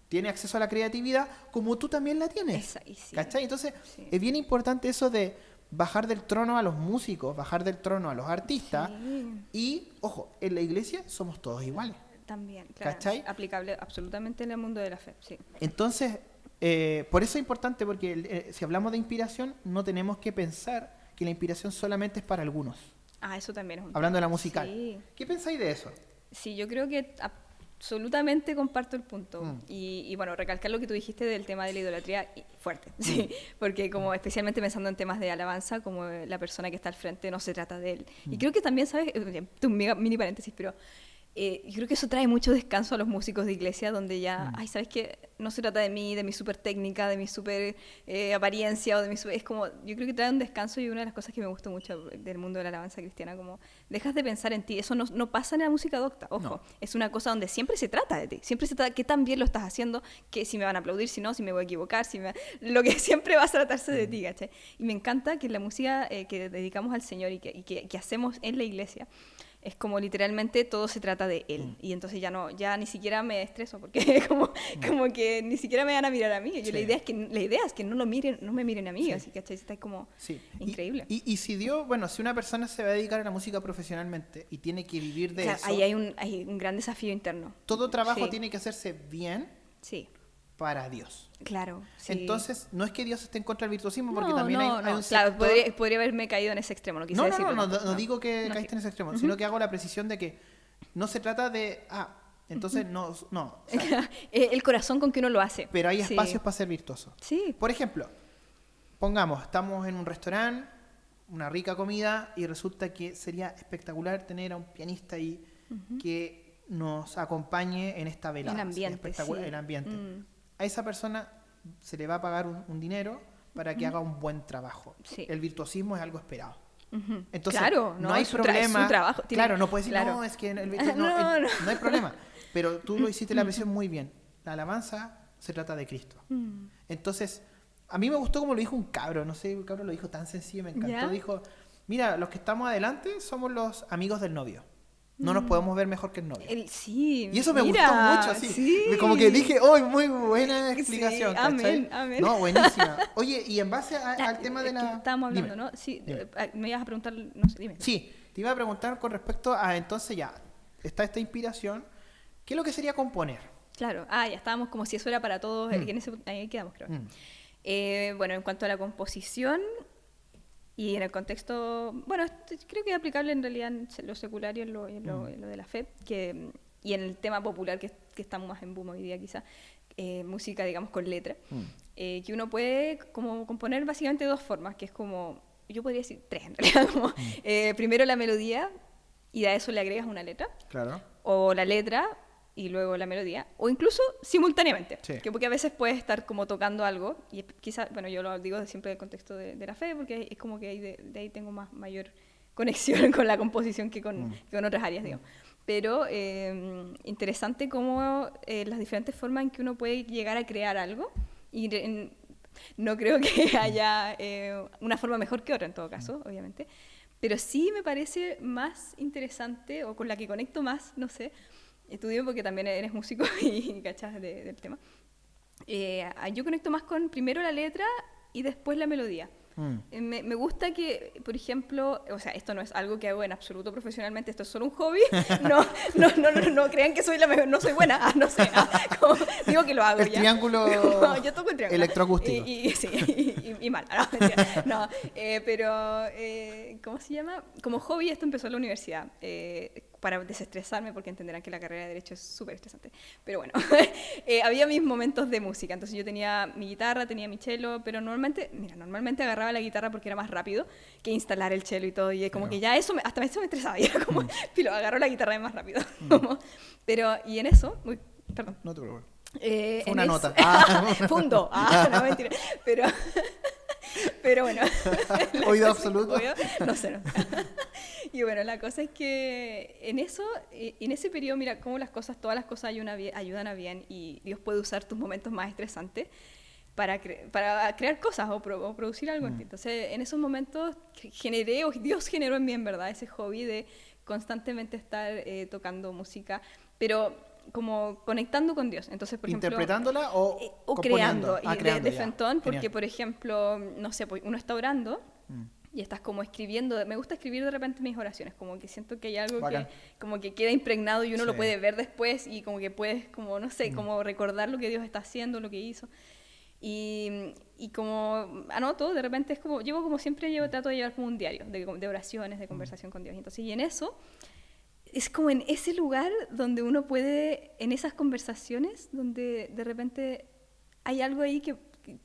Speaker 1: Tiene acceso a la creatividad como tú también la tienes. ¿Cachai? Entonces, es bien importante eso de bajar del trono a los músicos, bajar del trono a los artistas. Y, ojo, en la iglesia somos todos iguales.
Speaker 2: También, claro.
Speaker 1: ¿Cachai?
Speaker 2: Aplicable absolutamente en el mundo de la fe, sí.
Speaker 1: Entonces, por eso es importante, porque si hablamos de inspiración, no tenemos que pensar que la inspiración solamente es para algunos.
Speaker 2: Eso también es un
Speaker 1: hablando de la musical.
Speaker 2: Sí.
Speaker 1: ¿Qué pensáis de eso?
Speaker 2: Sí, yo creo que absolutamente comparto el punto. Y bueno, recalcar lo que tú dijiste del tema de la idolatría, fuerte, sí. Porque como especialmente pensando en temas de alabanza, como la persona que está al frente no se trata de él. Y creo que también, ¿sabes? Un mini paréntesis, pero... yo creo que eso trae mucho descanso a los músicos de iglesia, donde ya, ¿sabes qué? No se trata de mí, de mi super técnica, de mi super apariencia, o de mi es como, yo creo que trae un descanso, y una de las cosas que me gusta mucho del mundo de la alabanza cristiana, como, dejas de pensar en ti, eso no pasa en la música docta, ojo, es una cosa donde siempre se trata de ti, siempre se trata de qué tan bien lo estás haciendo, que si me van a aplaudir, si no, si me voy a equivocar, lo que siempre va a tratarse de ti, ¿cachai? Y me encanta que la música que dedicamos al Señor y que hacemos en la iglesia, es como literalmente todo se trata de él. Y entonces ya ni siquiera me estreso, porque como que ni siquiera me van a mirar a mí. La idea es que no me miren a mí, así que está como increíble.
Speaker 1: Y si si una persona se va a dedicar a la música profesionalmente y tiene que vivir de eso...
Speaker 2: Ahí hay un gran desafío interno.
Speaker 1: Todo trabajo tiene que hacerse bien para Dios.
Speaker 2: Claro. Sí.
Speaker 1: Entonces, no es que Dios esté en contra del virtuosismo, porque también hay un
Speaker 2: sector... Claro, podría haberme caído en ese extremo, no quise decirlo.
Speaker 1: No digo que caíste en ese extremo, sino que hago la precisión de que no se trata de... entonces no. O sea,
Speaker 2: el corazón con que uno lo hace.
Speaker 1: Pero hay espacios para ser virtuoso.
Speaker 2: Sí.
Speaker 1: Por ejemplo, pongamos, estamos en un restaurante, una rica comida, y resulta que sería espectacular tener a un pianista ahí que nos acompañe en esta velada.
Speaker 2: El ambiente,
Speaker 1: el ambiente. A esa persona se le va a pagar un dinero para que haga un buen trabajo. El virtuosismo es algo esperado. Entonces, no hay problema.
Speaker 2: Su trabajo.
Speaker 1: Claro, no puedes decir, no, es que el virtuosismo... No hay problema. Pero tú lo hiciste la versión muy bien. La alabanza se trata de Cristo. Entonces, a mí me gustó como lo dijo un cabro. No sé, el cabro lo dijo tan sencillo, me encantó. Dijo, mira, los que estamos adelante somos los amigos del novio. No nos podemos ver mejor que el novio.
Speaker 2: Y
Speaker 1: eso me gustó mucho, así. Como que dije, muy buena explicación.
Speaker 2: Amén.
Speaker 1: No, buenísima. Oye, y en base al tema de la...
Speaker 2: Estábamos hablando, ¿no? Sí, me ibas a preguntar, no sé, dime.
Speaker 1: Sí, te iba a preguntar con respecto a, entonces ya, está esta inspiración, ¿qué es lo que sería componer?
Speaker 2: Claro, ya estábamos como si eso era para todos, ahí quedamos, creo. Bueno, en cuanto a la composición... Y en el contexto, bueno, creo que es aplicable en realidad en lo secular y en lo de la fe, que y en el tema popular que estamos más en boom hoy día quizás, música, digamos, con letra, que uno puede como componer básicamente de dos formas, que es como, yo podría decir tres en realidad, como, primero la melodía, y a eso le agregas una letra,
Speaker 1: Claro.
Speaker 2: o la letra y luego la melodía, o incluso simultáneamente,
Speaker 1: Sí.
Speaker 2: porque a veces puedes estar como tocando algo, y quizás, bueno, yo lo digo siempre del contexto de la fe, porque es como que ahí de ahí tengo mayor conexión con la composición que con otras áreas, digamos. Pero interesante cómo las diferentes formas en que uno puede llegar a crear algo, y no creo que haya una forma mejor que otra en todo caso, obviamente, pero sí me parece más interesante, o con la que conecto más, no sé, estudio porque también eres músico y cachas del tema, yo conecto más con primero la letra y después la melodía. Me gusta que, por ejemplo, o sea, esto no es algo que hago en absoluto profesionalmente, esto es solo un hobby. No crean que soy la mejor, no soy buena, no sé, como, digo que lo hago.
Speaker 1: El
Speaker 2: ya.
Speaker 1: triángulo
Speaker 2: yo toco el triángulo
Speaker 1: electroacústico.
Speaker 2: Y mal, no, pero ¿cómo se llama? Como hobby esto empezó en la universidad, para desestresarme, porque entenderán que la carrera de Derecho es súper estresante. Pero bueno, había mis momentos de música. Entonces yo tenía mi guitarra, tenía mi cello, pero normalmente agarraba la guitarra porque era más rápido que instalar el cello y todo. Y como que ya eso hasta eso me estresaba. Y era como, filo, agarro la guitarra más rápido. Pero, y en eso, perdón.
Speaker 1: No te preocupes.
Speaker 2: Fue
Speaker 1: una nota.
Speaker 2: Fundo. No, mentira. Pero bueno.
Speaker 1: ¿Oído absoluto?
Speaker 2: No sé. Y bueno, la cosa es que en ese periodo, mira cómo todas las cosas ayudan a bien, y Dios puede usar tus momentos más estresantes para crear cosas o producir algo en ti. Entonces, en esos momentos Dios generó en mí en verdad ese hobby de constantemente estar tocando música, pero como conectando con Dios. Entonces, por ejemplo,
Speaker 1: ¿interpretándola o
Speaker 2: creando? Y
Speaker 1: creando,
Speaker 2: de frentón, porque por ejemplo, no sé, pues uno está orando y estás como escribiendo. Me gusta escribir de repente mis oraciones, como que siento que hay algo
Speaker 1: Bacán.
Speaker 2: que como que queda impregnado y uno lo puede ver después, y como que puedes, como no sé, como recordar lo que Dios está haciendo, lo que hizo. Y como anoto, de repente es como, trato de llevar como un diario de oraciones, de conversación con Dios. Entonces, y en eso, es como en ese lugar donde uno puede, en esas conversaciones, donde de repente hay algo ahí que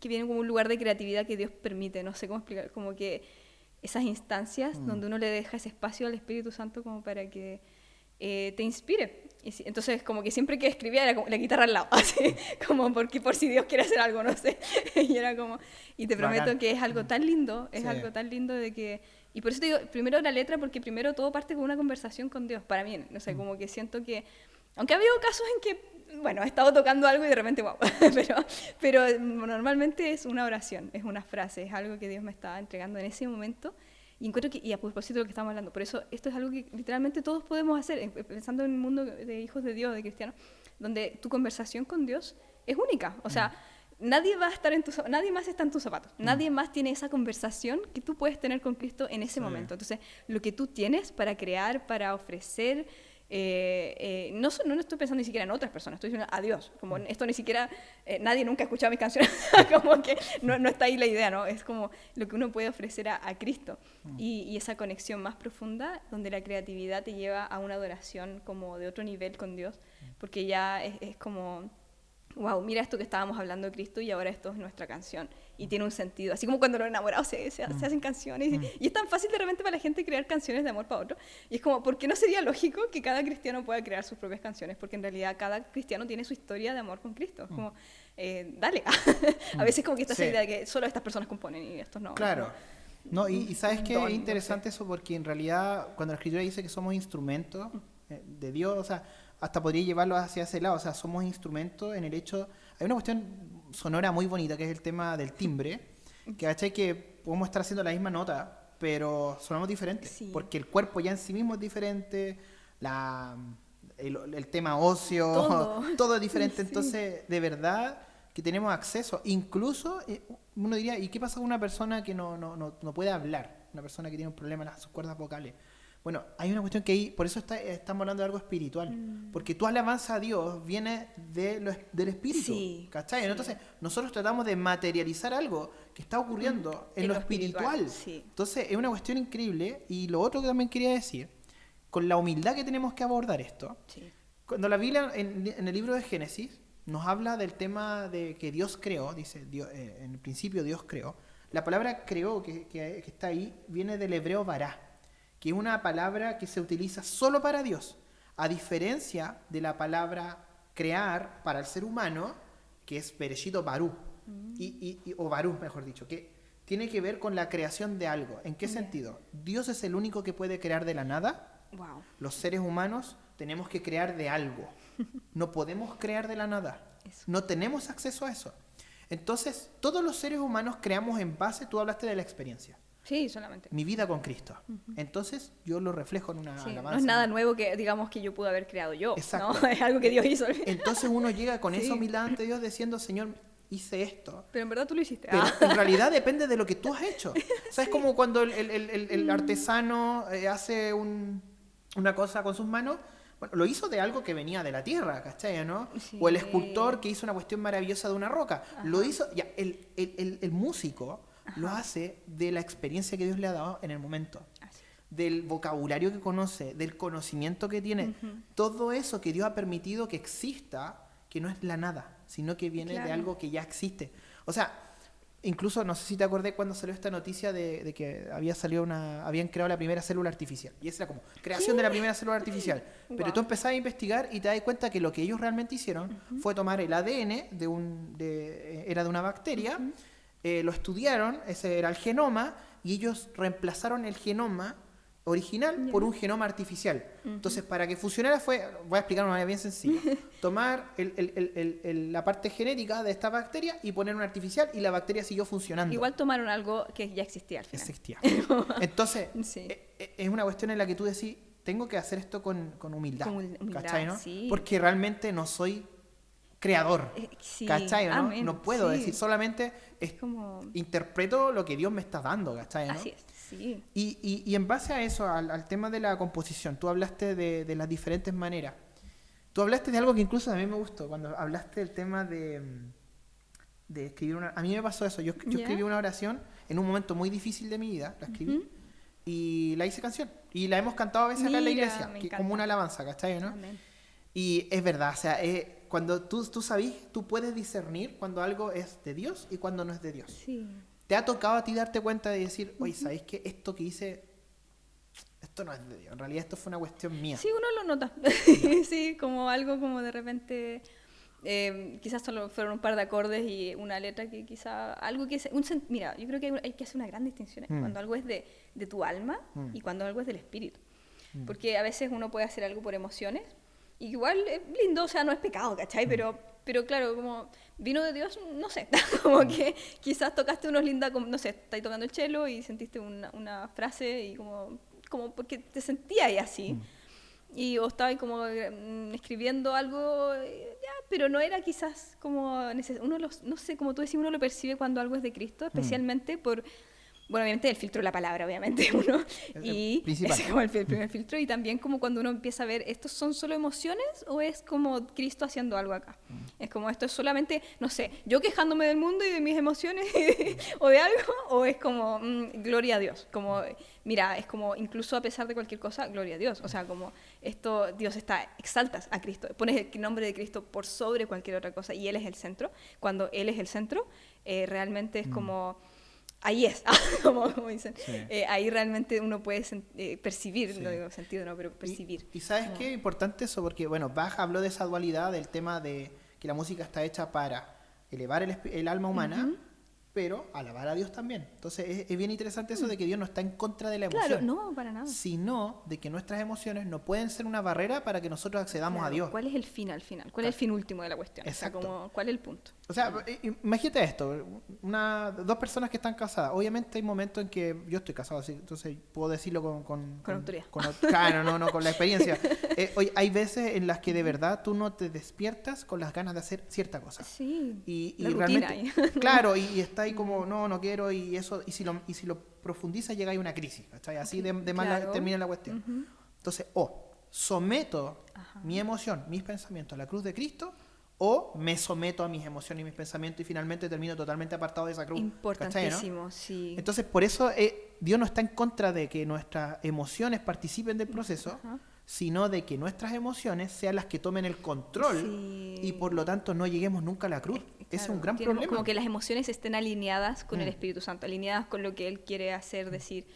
Speaker 2: viene como un lugar de creatividad que Dios permite, no sé cómo explicar, como que esas instancias donde uno le deja ese espacio al Espíritu Santo como para que te inspire. Entonces, como que siempre que escribía era como la guitarra al lado, así, como por si Dios quiere hacer algo, no sé. Y era como, y te prometo
Speaker 1: Bacán.
Speaker 2: que es algo tan lindo, algo tan lindo de que, y por eso te digo, primero la letra, porque primero todo parte con una conversación con Dios, para mí, no sé, como que siento que, aunque ha habido casos en que, bueno, he estado tocando algo y de repente, wow, pero normalmente es una oración, es una frase, es algo que Dios me estaba entregando en ese momento. Y encuentro que, y a propósito de lo que estamos hablando, por eso esto es algo que literalmente todos podemos hacer, pensando en el mundo de hijos de Dios, de cristianos, donde tu conversación con Dios es única. O sea, nadie más está en tus zapatos, nadie más tiene esa conversación que tú puedes tener con Cristo en ese momento. Entonces, lo que tú tienes para crear, para ofrecer, no estoy pensando ni siquiera en otras personas, estoy diciendo a Dios, como esto ni siquiera, nadie nunca ha escuchado mis canciones, como que no está ahí la idea, ¿no? Es como lo que uno puede ofrecer a Cristo, y esa conexión más profunda, donde la creatividad te lleva a una adoración como de otro nivel con Dios, porque ya es como, wow, mira esto que estábamos hablando de Cristo y ahora esto es nuestra canción y tiene un sentido, así como cuando los enamorados se hacen canciones y es tan fácil de repente para la gente crear canciones de amor para otro, y es como, ¿por qué no sería lógico que cada cristiano pueda crear sus propias canciones? Porque en realidad cada cristiano tiene su historia de amor con Cristo, como, dale, a veces como que está esa idea de que solo estas personas componen y estos no.
Speaker 1: Claro. No, y sabes que es interesante eso, porque en realidad cuando la Escritura dice que somos instrumentos de Dios, o sea, hasta podría llevarlo hacia ese lado, o sea, somos instrumentos en el hecho... Hay una cuestión sonora muy bonita, que es el tema del timbre, que ¿cachai? Que podemos estar haciendo la misma nota, pero sonamos diferentes, porque el cuerpo ya en sí mismo es diferente, el tema óseo, todo es diferente, entonces, de verdad que tenemos acceso, incluso, uno diría, ¿y qué pasa con una persona que no puede hablar? Una persona que tiene un problema en sus cuerdas vocales. Bueno, hay una cuestión que ahí, por eso estamos hablando de algo espiritual, porque tu alabanza a Dios viene del espíritu, ¿cachai? Entonces, nosotros tratamos de materializar algo que está ocurriendo en lo espiritual. Entonces, es una cuestión increíble, y lo otro que también quería decir, con la humildad que tenemos que abordar esto, Cuando la Biblia, en el libro de Génesis, nos habla del tema de que Dios creó, dice, en el principio Dios creó. La palabra creó que está ahí viene del hebreo bará, que es una palabra que se utiliza solo para Dios, a diferencia de la palabra crear para el ser humano, que es bereshit o barú, o barú, mejor dicho, que tiene que ver con la creación de algo. ¿En qué sentido? Dios es el único que puede crear de la nada.
Speaker 2: Wow.
Speaker 1: Los seres humanos tenemos que crear de algo. No podemos crear de la nada.
Speaker 2: Eso.
Speaker 1: No tenemos acceso a eso. Entonces, todos los seres humanos creamos en base, tú hablaste de la experiencia.
Speaker 2: Sí, solamente.
Speaker 1: Mi vida con Cristo. Entonces, yo lo reflejo en una alabanza.
Speaker 2: No es nada nuevo que, digamos, que yo pude haber creado yo.
Speaker 1: Exacto.
Speaker 2: ¿No? Es algo que Dios hizo.
Speaker 1: Entonces uno llega con esa humildad ante Dios diciendo, Señor, hice esto.
Speaker 2: Pero en verdad tú lo hiciste.
Speaker 1: Pero en realidad depende de lo que tú has hecho. O sea, es como cuando el artesano hace una cosa con sus manos. Bueno, lo hizo de algo que venía de la tierra, ¿cachai? ¿No?
Speaker 2: Sí.
Speaker 1: O el escultor que hizo una cuestión maravillosa de una roca.
Speaker 2: Ajá.
Speaker 1: Lo hizo, ya, el músico lo hace de la experiencia que Dios le ha dado en el momento.
Speaker 2: Así.
Speaker 1: Del vocabulario que conoce, del conocimiento que tiene. Todo eso que Dios ha permitido que exista, que no es la nada, sino que viene de algo que ya existe. O sea, incluso, no sé si te acordé cuando salió esta noticia de que habían creado la primera célula artificial. Y esa era como, creación de la primera célula artificial. Pero
Speaker 2: Wow.
Speaker 1: tú empezás a investigar y te das cuenta que lo que ellos realmente hicieron fue tomar el ADN era de una bacteria, lo estudiaron, ese era el genoma, y ellos reemplazaron el genoma original por un genoma artificial. Entonces, para que funcionara voy a explicar de una manera bien sencilla. Tomar la parte genética de esta bacteria y poner una artificial, y la bacteria siguió funcionando.
Speaker 2: Igual tomaron algo que ya existía al final.
Speaker 1: Existía. Entonces,
Speaker 2: Sí.
Speaker 1: es una cuestión en la que tú decís, tengo que hacer esto con humildad.
Speaker 2: Con humildad,
Speaker 1: ¿cachai, no?
Speaker 2: sí.
Speaker 1: Porque realmente no soy creador.
Speaker 2: Sí,
Speaker 1: ¿Cachai, no?
Speaker 2: amén,
Speaker 1: No puedo
Speaker 2: sí.
Speaker 1: decir, solamente
Speaker 2: como...
Speaker 1: interpreto lo que Dios me está dando, ¿cachai, no?
Speaker 2: Así es, sí.
Speaker 1: Y en base a eso, al tema de la composición, tú hablaste de las diferentes maneras. Tú hablaste de algo que incluso a mí me gustó, cuando hablaste del tema de escribir una... A mí me pasó eso, yo escribí una oración en un momento muy difícil de mi vida, la escribí, y la hice canción. Y la hemos cantado a veces acá en la iglesia, como una alabanza, ¿cachai, no?
Speaker 2: Amén.
Speaker 1: Y es verdad, o sea, cuando tú sabes, tú puedes discernir cuando algo es de Dios y cuando no es de Dios.
Speaker 2: Sí.
Speaker 1: ¿Te ha tocado a ti darte cuenta de decir, oye, ¿sabéis que esto que hice, esto no es de Dios? En realidad esto fue una cuestión mía.
Speaker 2: Sí, uno lo nota. Sí, como algo como de repente... quizás solo fueron un par de acordes y una letra que quizá... algo que mira, yo creo que hay que hacer una gran distinción cuando algo es de tu alma y cuando algo es del espíritu. Porque a veces uno puede hacer algo por emociones. Y igual es lindo, o sea, no es pecado, ¿cachai? Pero claro, como vino de Dios, no sé, como que quizás tocaste unos lindas, no sé, estáis tocando el cello y sentiste una frase y como porque te sentías así. O estabas como escribiendo algo, ya, pero no era quizás como, no sé, como tú decís, uno lo percibe cuando algo es de Cristo, especialmente por... Bueno, obviamente el filtro de la palabra, obviamente, uno. Y
Speaker 1: principal.
Speaker 2: ese es como el primer filtro. Y también como cuando uno empieza a ver, ¿estos son solo emociones o es como Cristo haciendo algo acá? Es como esto es solamente, no sé, yo quejándome del mundo y de mis emociones o de algo, o es como gloria a Dios. Como, mira, es como incluso a pesar de cualquier cosa, gloria a Dios. O sea, como esto, Dios exaltas a Cristo, pones el nombre de Cristo por sobre cualquier otra cosa y Él es el centro. Cuando Él es el centro, realmente es como... Ahí es, como dicen. Sí. Ahí realmente uno puede percibir, sí. No digo sentido, no, pero percibir.
Speaker 1: Y ¿sabes qué? Importante eso, porque bueno, Bach habló de esa dualidad del tema de que la música está hecha para elevar el alma humana, pero alabar a Dios también. Entonces es bien interesante eso de que Dios no está en contra de la emoción.
Speaker 2: Claro, no, para nada.
Speaker 1: Sino de que nuestras emociones no pueden ser una barrera para que nosotros accedamos a Dios.
Speaker 2: ¿Cuál es el fin al final? ¿Cuál es el fin último de la cuestión?
Speaker 1: Exacto.
Speaker 2: O sea, como, ¿cuál es el punto?
Speaker 1: O sea, imagínate esto, dos personas que están casadas. Obviamente hay momentos en que yo estoy casado, así, entonces puedo decirlo con
Speaker 2: autoridad.
Speaker 1: Claro, no, con la experiencia. Hay veces en las que de verdad tú no te despiertas con las ganas de hacer cierta cosa.
Speaker 2: Sí.
Speaker 1: Y
Speaker 2: la
Speaker 1: realmente, claro, y está ahí como, no quiero, y eso, y si lo profundiza llega ahí una crisis, ¿cachai? Así de mal termina la cuestión. Entonces, someto mi emoción, mis pensamientos a la cruz de Cristo, o me someto a mis emociones y mis pensamientos y finalmente termino totalmente apartado de esa cruz.
Speaker 2: Importantísimo, ¿no? Sí.
Speaker 1: Entonces, por eso Dios no está en contra de que nuestras emociones participen del proceso, sino de que nuestras emociones sean las que tomen el control y por lo tanto no lleguemos nunca a la cruz.
Speaker 2: Claro,
Speaker 1: Es un gran problema.
Speaker 2: Como que las emociones estén alineadas con el Espíritu Santo, alineadas con lo que Él quiere hacer, decir,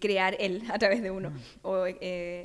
Speaker 2: crear Él a través de uno. O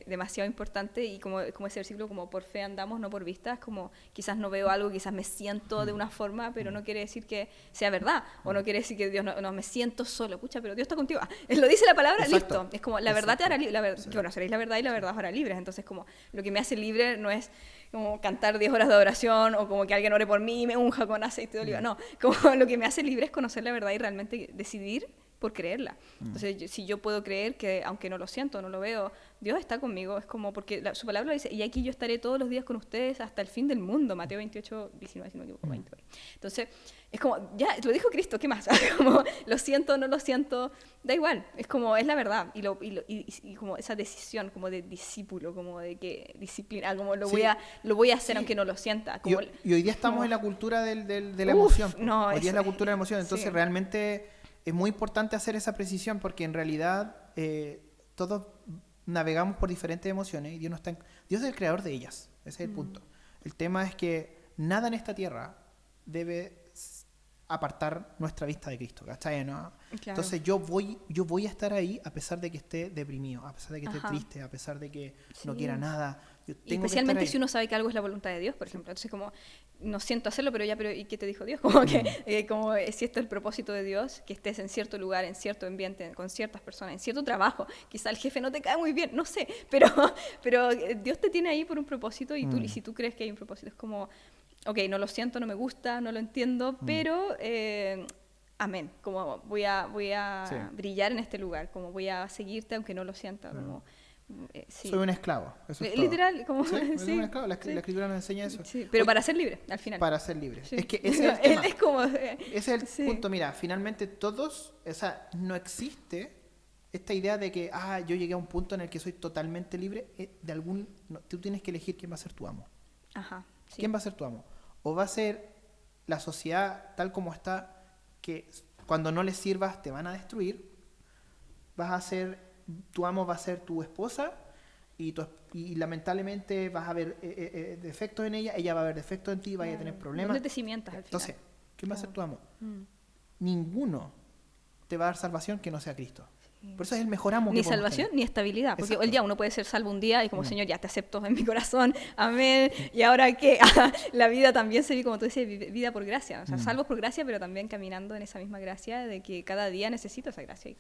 Speaker 2: demasiado importante, y como ese versículo, como por fe andamos, no por vistas, como quizás no veo algo, quizás me siento de una forma, pero no quiere decir que sea verdad, o no quiere decir que Dios no me siento solo, pucha, pero Dios está contigo. Lo dice la palabra,
Speaker 1: Exacto.
Speaker 2: listo. Es como la verdad te hará libre, bueno, seréis la verdad y la verdad os hará libres. Entonces, como lo que me hace libre no es como cantar 10 horas de adoración o como que alguien ore por mí y me unja con aceite de oliva, no, como lo que me hace libre es conocer la verdad y realmente decidir por creerla. Entonces, si yo puedo creer que, aunque no lo siento, no lo veo, Dios está conmigo, es como, porque su palabra dice, y aquí yo estaré todos los días con ustedes hasta el fin del mundo, Mateo 28, 19, si no me equivoco, 20. Entonces, es como, ya, lo dijo Cristo, ¿qué más? Como, lo siento, no lo siento, da igual, es como, es la verdad, y como esa decisión, como de discípulo, como de que disciplina, como lo voy a hacer aunque no lo sienta. Como,
Speaker 1: y hoy día estamos en la cultura de la emoción.
Speaker 2: No,
Speaker 1: hoy día es la cultura de la emoción, entonces
Speaker 2: sí.
Speaker 1: realmente es muy importante hacer esa precisión porque en realidad todos navegamos por diferentes emociones y Dios es el creador de ellas. Ese es el punto. El tema es que nada en esta tierra debe apartar nuestra vista de Cristo, ¿cachai? ¿No? Claro. Entonces yo voy a estar ahí a pesar de que esté deprimido, a pesar de que esté triste, a pesar de que no quiera nada. Yo tengo
Speaker 2: especialmente si uno sabe que algo es la voluntad de Dios, por ejemplo. Entonces, como, no siento hacerlo, pero ¿y qué te dijo Dios? Como que, como si esto es el propósito de Dios, que estés en cierto lugar, en cierto ambiente, con ciertas personas, en cierto trabajo. Quizá el jefe no te cae muy bien, no sé, pero Dios te tiene ahí por un propósito y y si tú crees que hay un propósito, es como, ok, no lo siento, no me gusta, no lo entiendo, pero amén, como voy a brillar en este lugar, como voy a seguirte aunque no lo sienta, como... Sí.
Speaker 1: Soy un esclavo. Eso es
Speaker 2: literal, como
Speaker 1: soy un esclavo. La escritura nos enseña eso.
Speaker 2: Sí, pero para ser libre, al final.
Speaker 1: Para ser libre.
Speaker 2: Sí.
Speaker 1: Es que ese es el tema.
Speaker 2: Es como,
Speaker 1: ese es el punto. Mira, finalmente todos, o sea, no existe esta idea de que yo llegué a un punto en el que soy totalmente libre. Tú tienes que elegir quién va a ser tu amo.
Speaker 2: Ajá. Sí.
Speaker 1: ¿Quién va a ser tu amo? O va a ser la sociedad tal como está, que cuando no le sirvas te van a destruir. Tu amo va a ser tu esposa y lamentablemente vas a ver defectos en ella va a ver defectos en ti, vas a tener problemas.
Speaker 2: ¿Dónde te cimentas al final?
Speaker 1: Entonces, ¿quién va a ser tu amo? Ninguno te va a dar salvación que no sea Cristo. Por eso es el mejor amo.
Speaker 2: Ni salvación ni estabilidad. Porque
Speaker 1: Exacto.
Speaker 2: el día uno puede ser salvo un día y como, Señor, ya te acepto en mi corazón, amén. ¿Y ahora qué? La vida también se vive, como tú dices, vida por gracia. O sea, salvos por gracia, pero también caminando en esa misma gracia de que cada día necesito esa gracia.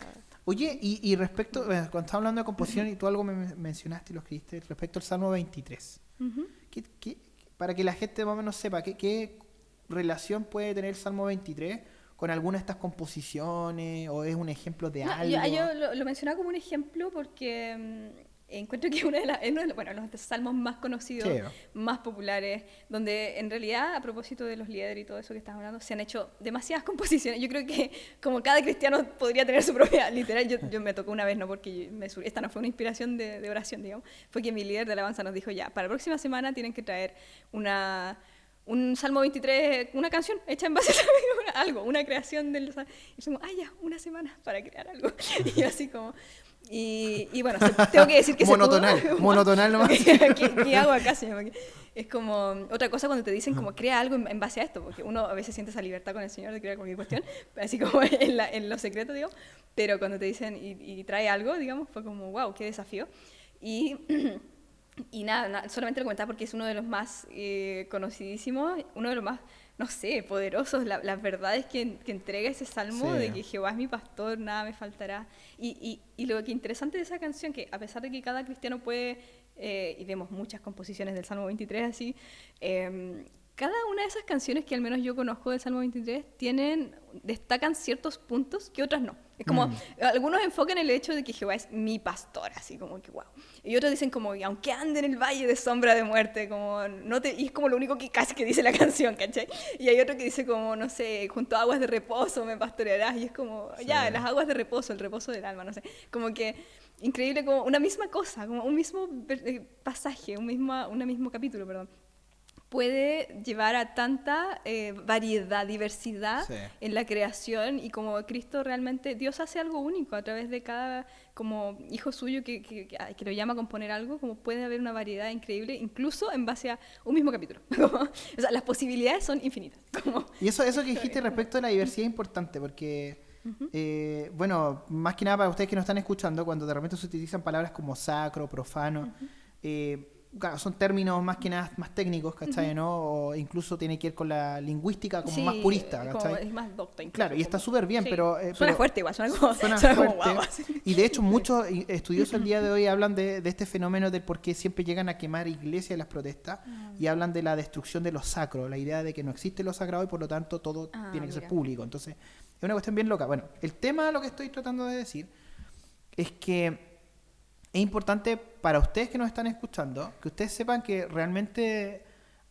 Speaker 1: Oye, y respecto, cuando estaba hablando de composición y tú algo me mencionaste y lo escribiste, respecto al Salmo 23. Para que la gente más o menos sepa, ¿qué relación puede tener el Salmo 23 con alguna de estas composiciones o es un ejemplo de algo?
Speaker 2: Yo lo mencionaba como un ejemplo porque encuentro que es uno de los salmos más conocidos, más populares, donde en realidad, a propósito de los líderes y todo eso que estás hablando, se han hecho demasiadas composiciones. Yo creo que como cada cristiano podría tener su propia, literal, yo me tocó una vez, no porque esta no fue una inspiración de oración, digamos, fue que mi líder de alabanza nos dijo, ya, para la próxima semana tienen que traer un Salmo 23, una canción hecha en base a algo, una creación del... Y yo como, ya, una semana para crear algo. Y yo así como... Y bueno, tengo que decir que
Speaker 1: monotonal nomás.
Speaker 2: ¿Qué hago acá, señor? Es como otra cosa cuando te dicen como crea algo en base a esto, porque uno a veces siente esa libertad con el Señor de crear cualquier cuestión, así como en lo secreto, digo, pero cuando te dicen y trae algo, digamos, fue como, wow, qué desafío. Y nada, solamente lo comentaba porque es uno de los más conocidísimos, uno de los más, no sé, poderosos, las verdades que entrega ese salmo de que Jehová es mi pastor, nada me faltará. Y lo que interesante de esa canción, que a pesar de que cada cristiano puede, y vemos muchas composiciones del Salmo 23 así, cada una de esas canciones que al menos yo conozco del Salmo 23 destacan ciertos puntos que otras no. Es como, algunos enfocan el hecho de que Jehová es mi pastor, así como que wow. Y otros dicen como, aunque ande en el valle de sombra de muerte, como, y es como lo único que casi que dice la canción, ¿cachai? Y hay otro que dice como, no sé, junto a aguas de reposo me pastorearás, y es como, las aguas de reposo, el reposo del alma, no sé. Como que, increíble, como una misma cosa, como un mismo pasaje, un mismo capítulo, perdón. puede llevar a tanta variedad, diversidad en la creación, y como Cristo realmente, Dios hace algo único a través de cada como hijo suyo que lo llama a componer algo, como puede haber una variedad increíble, incluso en base a un mismo capítulo. O sea, las posibilidades son infinitas.
Speaker 1: Y eso que dijiste respecto a la diversidad es importante, porque, bueno, más que nada para ustedes que nos están escuchando, cuando de repente se utilizan palabras como sacro, profano, claro, son términos más que nada más técnicos, ¿cachai? ¿No? O incluso tiene que ver con la lingüística como más purista, ¿cachai?
Speaker 2: Como es más docta.
Speaker 1: Claro, y está súper bien, pero...
Speaker 2: Suena fuerte igual, suena como
Speaker 1: fuerte.
Speaker 2: Wow,
Speaker 1: y de hecho muchos estudiosos el día de hoy hablan de este fenómeno del por qué siempre llegan a quemar iglesias en las protestas, y hablan de la destrucción de lo sacro, la idea de que no existe lo sagrado y por lo tanto todo tiene que ser público. Entonces, es una cuestión bien loca. Bueno, el tema de lo que estoy tratando de decir es que es importante para ustedes que nos están escuchando, que ustedes sepan que realmente,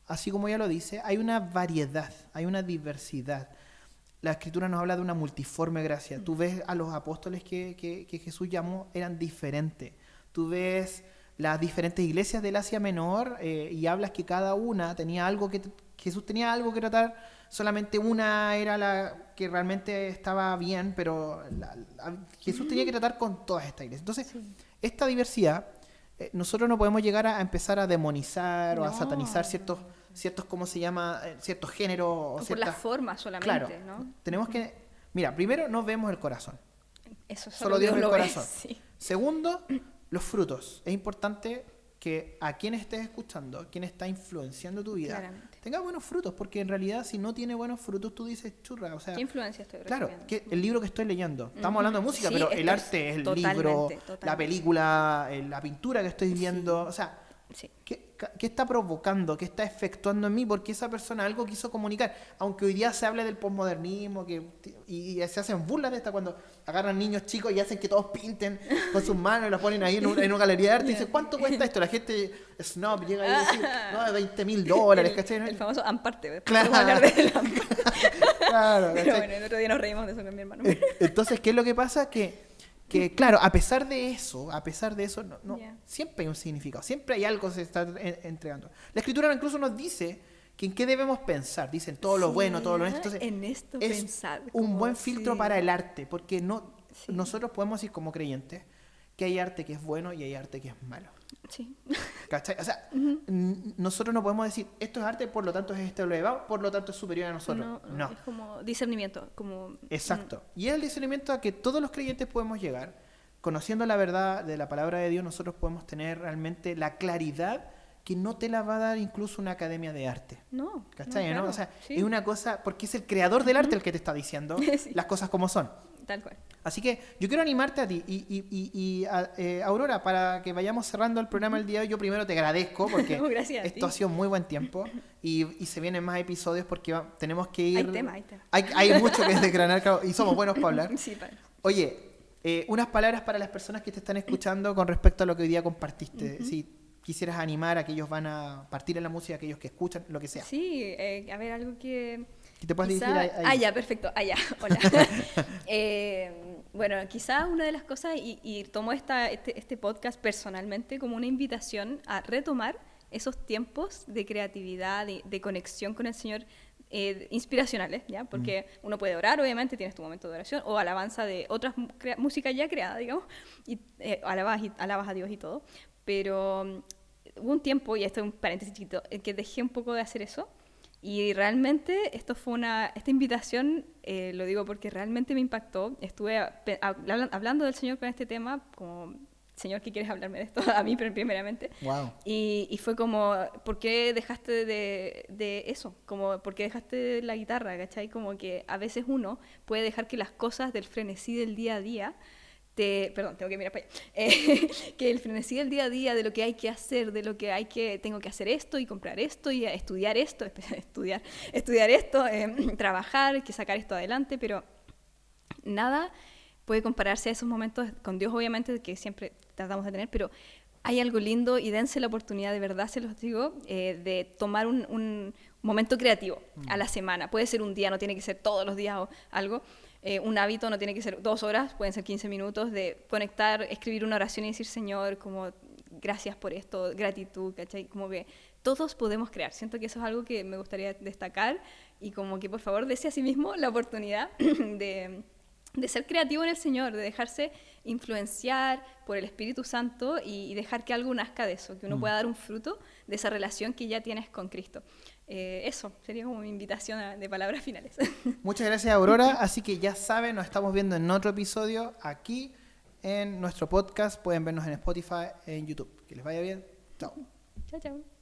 Speaker 1: así como ella lo dice, hay una variedad, hay una diversidad. La Escritura nos habla de una multiforme gracia. Tú ves a los apóstoles que Jesús llamó, eran diferentes. Tú ves las diferentes iglesias del Asia Menor y hablas que cada una tenía algo que... Jesús tenía algo que tratar, solamente una era la que realmente estaba bien, pero Jesús tenía que tratar con todas estas iglesias. Entonces, esta diversidad, nosotros no podemos llegar a empezar a demonizar o a satanizar ciertos ¿cómo se llama? Ciertos géneros. O
Speaker 2: por las formas solamente,
Speaker 1: claro,
Speaker 2: ¿no?
Speaker 1: Tenemos que... Mira, primero no vemos el corazón.
Speaker 2: Eso
Speaker 1: solo Dios ve el corazón.
Speaker 2: Sí.
Speaker 1: Segundo, los frutos. Es importante que a quien estés escuchando, quien está influenciando tu vida, tenga buenos frutos, porque en realidad si no tiene buenos frutos, tú dices, churra, o sea...
Speaker 2: ¿Qué influencia estoy
Speaker 1: recibiendo? Claro, que el libro que estoy leyendo, estamos hablando de música,
Speaker 2: sí,
Speaker 1: pero el arte es el libro, la película, la pintura que estoy viendo, o sea... ¿Qué está provocando? ¿Qué está efectuando en mí? Porque esa persona algo quiso comunicar. Aunque hoy día se hable del posmodernismo y se hacen burlas de esta cuando agarran niños chicos y hacen que todos pinten con sus manos y los ponen ahí en una galería de arte y dicen, ¿cuánto cuesta esto? La gente snob llega ahí y dice, no, $20,000, ¿cachai?
Speaker 2: El famoso amparte.
Speaker 1: Claro.
Speaker 2: Hablar del amparte.
Speaker 1: Claro,
Speaker 2: pero bueno, el otro día nos reímos de eso con mi hermano.
Speaker 1: Entonces, ¿qué es lo que pasa? Que claro, a pesar de eso, siempre hay un significado, siempre hay algo que se está entregando. La Escritura incluso nos dice que en qué debemos pensar, dicen todo lo bueno, todo lo honesto. Entonces,
Speaker 2: en esto
Speaker 1: es
Speaker 2: pensar.
Speaker 1: Un buen filtro para el arte, porque nosotros podemos decir como creyentes que hay arte que es bueno y hay arte que es malo.
Speaker 2: Sí.
Speaker 1: ¿Cachai? O sea, nosotros no podemos decir, esto es arte, por lo tanto es este elevado, por lo tanto es superior a nosotros. No.
Speaker 2: Es como discernimiento.
Speaker 1: Exacto. Y es el discernimiento a que todos los creyentes podemos llegar. Conociendo la verdad de la palabra de Dios, nosotros podemos tener realmente la claridad que no te la va a dar incluso una academia de arte.
Speaker 2: No.
Speaker 1: ¿Cachai?
Speaker 2: Claro,
Speaker 1: ¿no? O sea, es una cosa, porque es el creador del arte el que te está diciendo las cosas como son.
Speaker 2: Tal cual.
Speaker 1: Así que yo quiero animarte a ti y a Aurora, para que vayamos cerrando el programa el día de hoy. Yo primero te agradezco porque esto ha sido muy buen tiempo y se vienen más episodios porque tenemos que ir...
Speaker 2: Hay tema.
Speaker 1: Hay mucho que desgranar, claro, y somos buenos para hablar.
Speaker 2: Sí, para.
Speaker 1: Oye, unas palabras para las personas que te están escuchando con respecto a lo que hoy día compartiste. Si quisieras animar a aquellos van a partir en la música, aquellos que escuchan, lo que sea.
Speaker 2: Sí, a ver, algo que...
Speaker 1: ¿Qué te puedes dirigir ahí?
Speaker 2: Ya, perfecto. Ya, hola. Bueno, quizás una de las cosas, y tomo este podcast personalmente como una invitación a retomar esos tiempos de creatividad, de conexión con el Señor, inspiracionales, ¿ya? Porque uno puede orar, obviamente, tienes tu momento de oración, o alabanza de otras músicas ya creadas, digamos, y alabas a Dios y todo, pero hubo un tiempo, y esto es un paréntesis chiquito, en que dejé un poco de hacer eso. Y realmente esta invitación, lo digo porque realmente me impactó. Estuve hablando del Señor con este tema, como, Señor, ¿qué quieres hablarme de esto? A mí primeramente.
Speaker 1: Wow.
Speaker 2: Y fue como, ¿por qué dejaste de eso? Como, ¿por qué dejaste la guitarra? ¿Cachai? Como que a veces uno puede dejar que las cosas del frenesí del día a día... Perdón, tengo que mirar para allá. Que el frenesí del día a día, de lo que hay que hacer, de lo que tengo que hacer esto y comprar esto y estudiar esto, estudiar esto, trabajar, que sacar esto adelante, pero nada puede compararse a esos momentos con Dios, obviamente, que siempre tratamos de tener, pero hay algo lindo y dense la oportunidad, de verdad se los digo, de tomar un momento creativo a la semana. Puede ser un día, no tiene que ser todos los días o algo. Un hábito no tiene que ser 2 horas, pueden ser 15 minutos de conectar, escribir una oración y decir, Señor, como gracias por esto, gratitud, ¿cachai? Como que todos podemos crear. Siento que eso es algo que me gustaría destacar y como que por favor dese a sí mismo la oportunidad de ser creativo en el Señor, de dejarse influenciar por el Espíritu Santo y dejar que algo nazca de eso, que uno pueda dar un fruto de esa relación que ya tienes con Cristo. Eso sería como mi invitación de palabras finales.
Speaker 1: Muchas gracias, Aurora. Así que ya saben, nos estamos viendo en otro episodio aquí en nuestro podcast. Pueden vernos en Spotify, en YouTube. Que les vaya bien. Chao.
Speaker 2: Chao, chao.